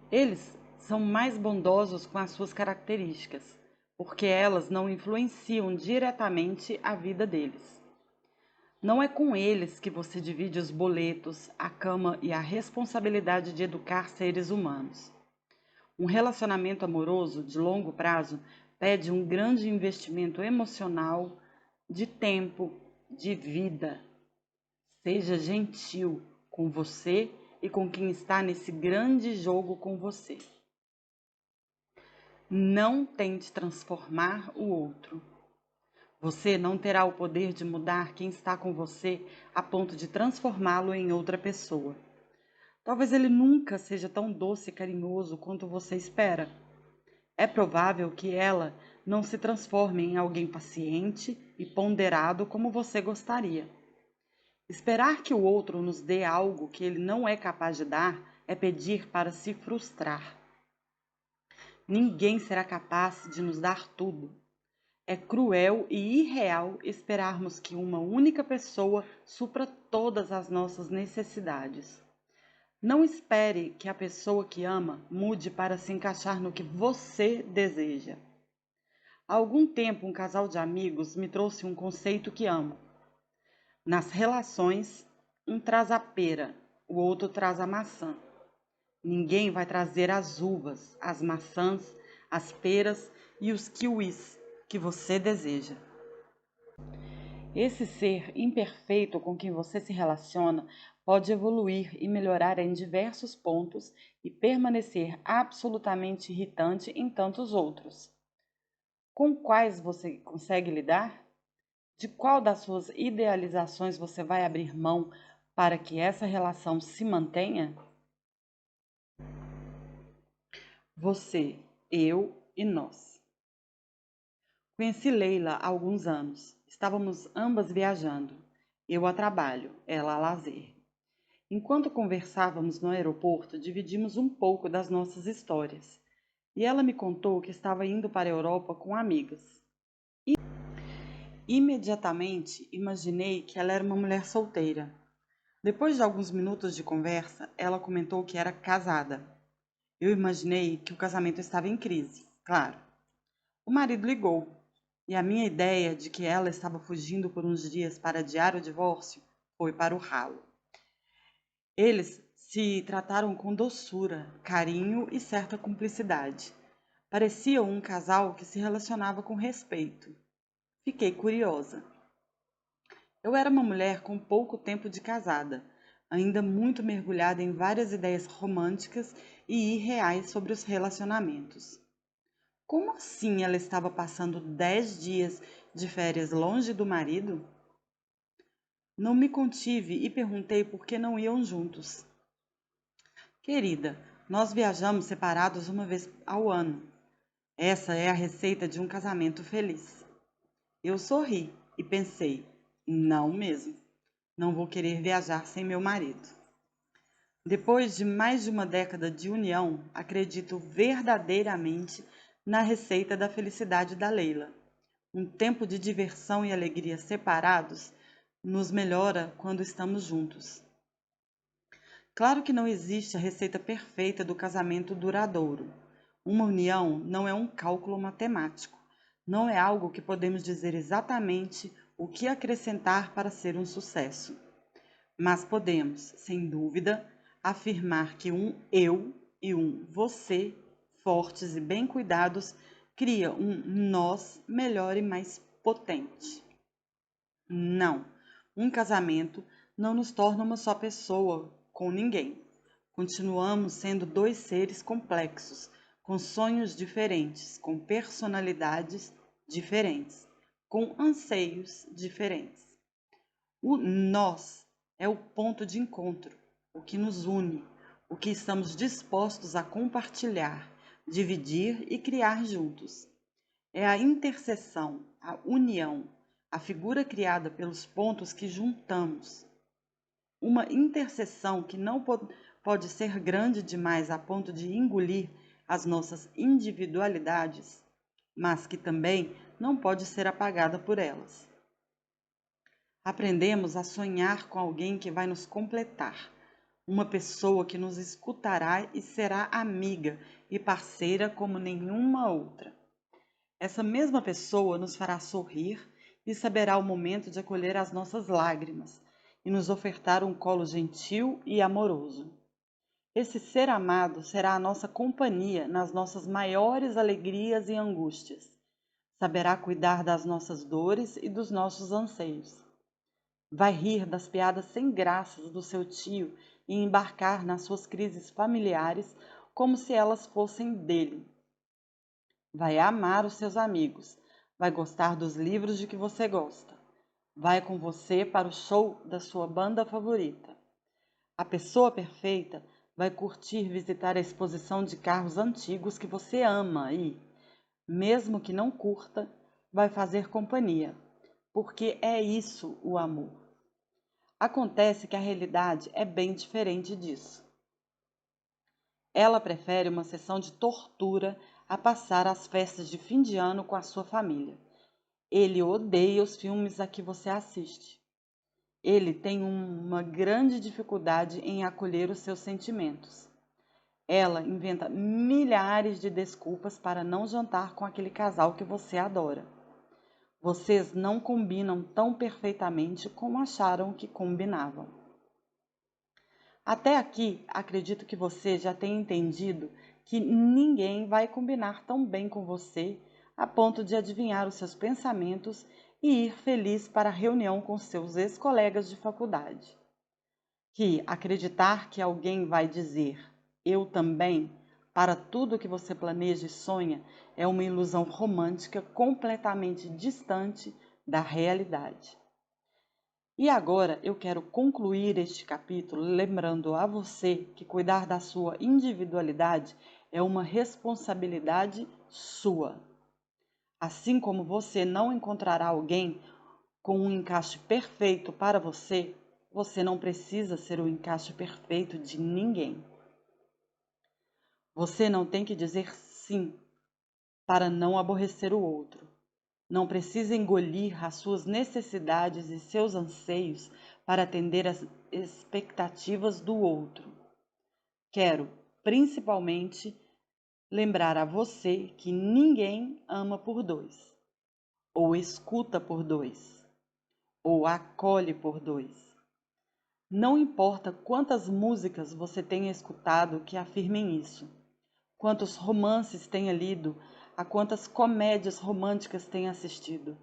Eles são mais bondosos com as suas características, porque elas não influenciam diretamente a vida deles. Não é com eles que você divide os boletos, a cama e a responsabilidade de educar seres humanos. Um relacionamento amoroso de longo prazo pede um grande investimento emocional, de tempo, de vida. Seja gentil com você e com quem está nesse grande jogo com você. Não tente transformar o outro. Você não terá o poder de mudar quem está com você a ponto de transformá-lo em outra pessoa. Talvez ele nunca seja tão doce e carinhoso quanto você espera. É provável que ela não se transforme em alguém paciente e ponderado como você gostaria. Esperar que o outro nos dê algo que ele não é capaz de dar é pedir para se frustrar. Ninguém será capaz de nos dar tudo. É cruel e irreal esperarmos que uma única pessoa supra todas as nossas necessidades. Não espere que a pessoa que ama mude para se encaixar no que você deseja. Há algum tempo, um casal de amigos me trouxe um conceito que amo. Nas relações, um traz a pera, o outro traz a maçã. Ninguém vai trazer as uvas, as maçãs, as peras e os kiwis que você deseja. Esse ser imperfeito com quem você se relaciona pode evoluir e melhorar em diversos pontos e permanecer absolutamente irritante em tantos outros. Com quais você consegue lidar? De qual das suas idealizações você vai abrir mão para que essa relação se mantenha? Você, eu e nós. Conheci Leila há alguns anos. Estávamos ambas viajando. Eu a trabalho, ela a lazer. Enquanto conversávamos no aeroporto, dividimos um pouco das nossas histórias. E ela me contou que estava indo para a Europa com amigas. Imediatamente imaginei que ela era uma mulher solteira. Depois de alguns minutos de conversa, ela comentou que era casada. Eu imaginei que o casamento estava em crise, claro. O marido ligou, e a minha ideia de que ela estava fugindo por uns dias para adiar o divórcio foi para o ralo. Eles se trataram com doçura, carinho e certa cumplicidade. Pareciam um casal que se relacionava com respeito. Fiquei curiosa. Eu era uma mulher com pouco tempo de casada, ainda muito mergulhada em várias ideias românticas e irreais sobre os relacionamentos. Como assim ela estava passando 10 dias de férias longe do marido? Não me contive e perguntei por que não iam juntos. Querida, nós viajamos separados uma vez ao ano. Essa é a receita de um casamento feliz. Eu sorri e pensei, não mesmo. Não vou querer viajar sem meu marido. Depois de mais de uma década de união, acredito verdadeiramente na receita da felicidade da Leila. Um tempo de diversão e alegria separados nos melhora quando estamos juntos. Claro que não existe a receita perfeita do casamento duradouro. Uma união não é um cálculo matemático. Não é algo que podemos dizer exatamente o que acrescentar para ser um sucesso. Mas podemos, sem dúvida, afirmar que um eu e um você, fortes e bem cuidados, cria um nós melhor e mais potente. Não, um casamento não nos torna uma só pessoa com ninguém. Continuamos sendo dois seres complexos, com sonhos diferentes, com personalidades diferentes, com anseios diferentes. O nós é o ponto de encontro, o que nos une, o que estamos dispostos a compartilhar, dividir e criar juntos. É a interseção, a união, a figura criada pelos pontos que juntamos. Uma interseção que não pode ser grande demais a ponto de engolir as nossas individualidades, mas que também não pode ser apagada por elas. Aprendemos a sonhar com alguém que vai nos completar, uma pessoa que nos escutará e será amiga e parceira como nenhuma outra. Essa mesma pessoa nos fará sorrir e saberá o momento de acolher as nossas lágrimas e nos ofertar um colo gentil e amoroso. Esse ser amado será a nossa companhia nas nossas maiores alegrias e angústias. Saberá cuidar das nossas dores e dos nossos anseios. Vai rir das piadas sem graças do seu tio e embarcar nas suas crises familiares como se elas fossem dele. Vai amar os seus amigos, vai gostar dos livros de que você gosta, vai com você para o show da sua banda favorita. A pessoa perfeita vai curtir visitar a exposição de carros antigos que você ama e, mesmo que não curta, vai fazer companhia, porque é isso o amor. Acontece que a realidade é bem diferente disso. Ela prefere uma sessão de tortura a passar as festas de fim de ano com a sua família. Ele odeia os filmes a que você assiste. Ele tem uma grande dificuldade em acolher os seus sentimentos. Ela inventa milhares de desculpas para não jantar com aquele casal que você adora. Vocês não combinam tão perfeitamente como acharam que combinavam. Até aqui, acredito que você já tenha entendido que ninguém vai combinar tão bem com você a ponto de adivinhar os seus pensamentos e ir feliz para a reunião com seus ex-colegas de faculdade. Que acreditar que alguém vai dizer "eu também" para tudo que você planeja e sonha é uma ilusão romântica completamente distante da realidade. E agora eu quero concluir este capítulo lembrando a você que cuidar da sua individualidade é uma responsabilidade sua. Assim como você não encontrará alguém com um encaixe perfeito para você, você não precisa ser o encaixe perfeito de ninguém. Você não tem que dizer sim para não aborrecer o outro. Não precisa engolir as suas necessidades e seus anseios para atender às expectativas do outro. Quero, principalmente, lembrar a você que ninguém ama por dois, ou escuta por dois, ou acolhe por dois. Não importa quantas músicas você tenha escutado que afirmem isso, quantos romances tenha lido, a quantas comédias românticas tenha assistido.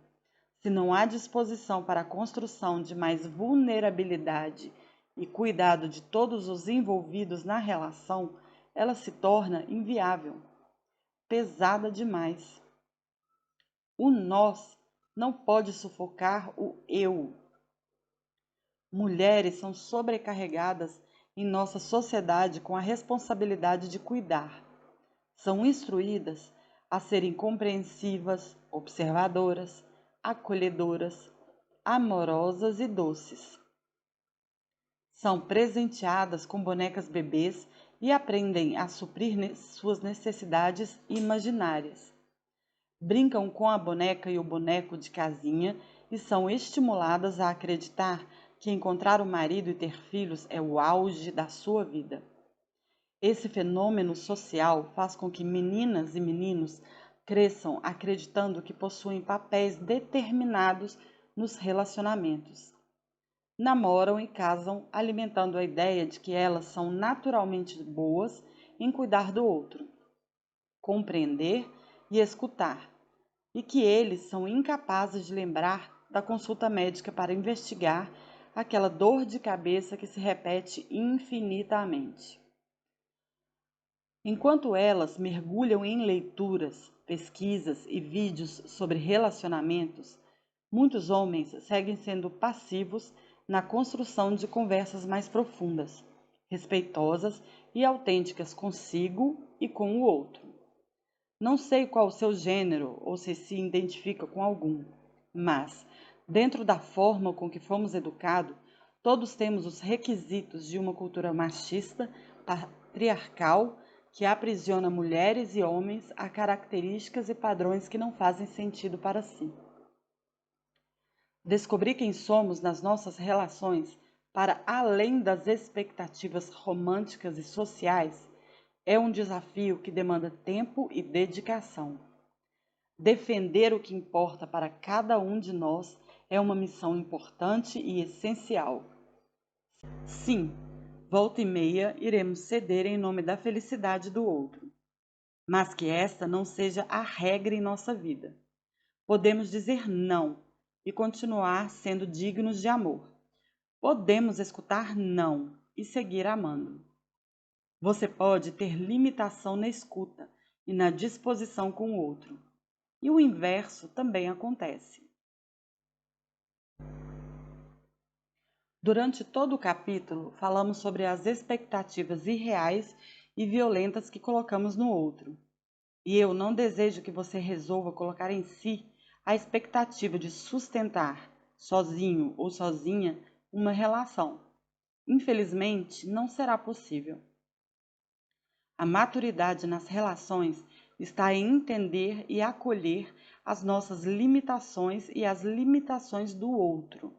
Se não há disposição para a construção de mais vulnerabilidade e cuidado de todos os envolvidos na relação, ela se torna inviável, pesada demais. O nós não pode sufocar o eu. Mulheres são sobrecarregadas em nossa sociedade com a responsabilidade de cuidar. São instruídas a serem compreensivas, observadoras, acolhedoras, amorosas e doces. São presenteadas com bonecas bebês e aprendem a suprir suas necessidades imaginárias. Brincam com a boneca e o boneco de casinha e são estimuladas a acreditar que encontrar um marido e ter filhos é o auge da sua vida. Esse fenômeno social faz com que meninas e meninos cresçam acreditando que possuem papéis determinados nos relacionamentos. Namoram e casam alimentando a ideia de que elas são naturalmente boas em cuidar do outro, compreender e escutar, e que eles são incapazes de lembrar da consulta médica para investigar aquela dor de cabeça que se repete infinitamente. Enquanto elas mergulham em leituras, pesquisas e vídeos sobre relacionamentos, muitos homens seguem sendo passivos na construção de conversas mais profundas, respeitosas e autênticas consigo e com o outro. Não sei qual o seu gênero ou se identifica com algum, mas, dentro da forma com que fomos educados, todos temos os requisitos de uma cultura machista, patriarcal, que aprisiona mulheres e homens a características e padrões que não fazem sentido para si. Descobrir quem somos nas nossas relações para além das expectativas românticas e sociais é um desafio que demanda tempo e dedicação. Defender o que importa para cada um de nós é uma missão importante e essencial. Sim, volta e meia iremos ceder em nome da felicidade do outro, mas que esta não seja a regra em nossa vida. Podemos dizer não e continuar sendo dignos de amor. Podemos escutar não e seguir amando. Você pode ter limitação na escuta e na disposição com o outro. E o inverso também acontece. Durante todo o capítulo, falamos sobre as expectativas irreais e violentas que colocamos no outro. E eu não desejo que você resolva colocar em si a expectativa de sustentar, sozinho ou sozinha, uma relação. Infelizmente, não será possível. A maturidade nas relações está em entender e acolher as nossas limitações e as limitações do outro,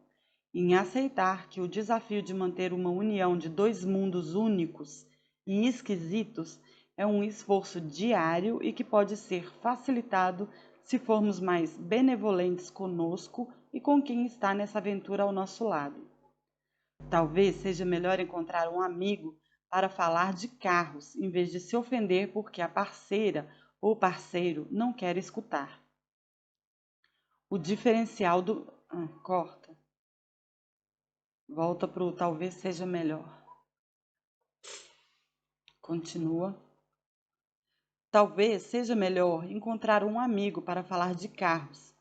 em aceitar que o desafio de manter uma união de dois mundos únicos e esquisitos é um esforço diário e que pode ser facilitado se formos mais benevolentes conosco e com quem está nessa aventura ao nosso lado. Talvez seja melhor encontrar um amigo para falar de carros, em vez de se ofender porque a parceira ou parceiro não quer escutar. O diferencial do... corta. Volta para o talvez seja melhor. Continua. Talvez seja melhor encontrar um amigo para falar de carros,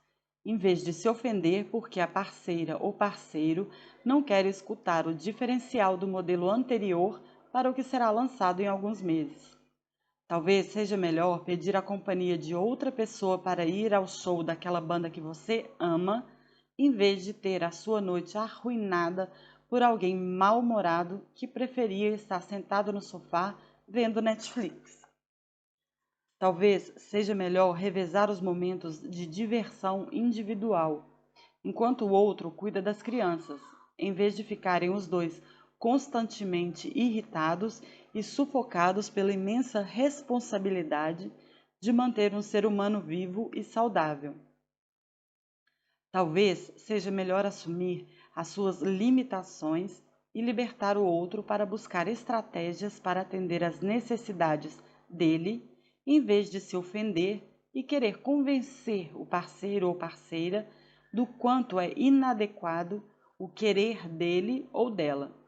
em vez de se ofender porque a parceira ou parceiro não quer escutar o diferencial do modelo anterior para o que será lançado em alguns meses. Talvez seja melhor pedir a companhia de outra pessoa para ir ao show daquela banda que você ama, em vez de ter a sua noite arruinada por alguém mal-humorado que preferia estar sentado no sofá vendo Netflix. Talvez seja melhor revezar os momentos de diversão individual, enquanto o outro cuida das crianças, em vez de ficarem os dois constantemente irritados e sufocados pela imensa responsabilidade de manter um ser humano vivo e saudável. Talvez seja melhor assumir as suas limitações e libertar o outro para buscar estratégias para atender às necessidades dele, em vez de se ofender e querer convencer o parceiro ou parceira do quanto é inadequado o querer dele ou dela.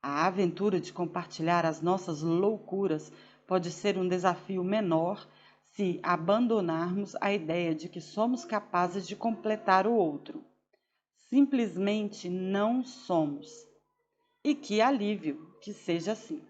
A aventura de compartilhar as nossas loucuras pode ser um desafio menor se abandonarmos a ideia de que somos capazes de completar o outro. Simplesmente não somos. E que alívio que seja assim.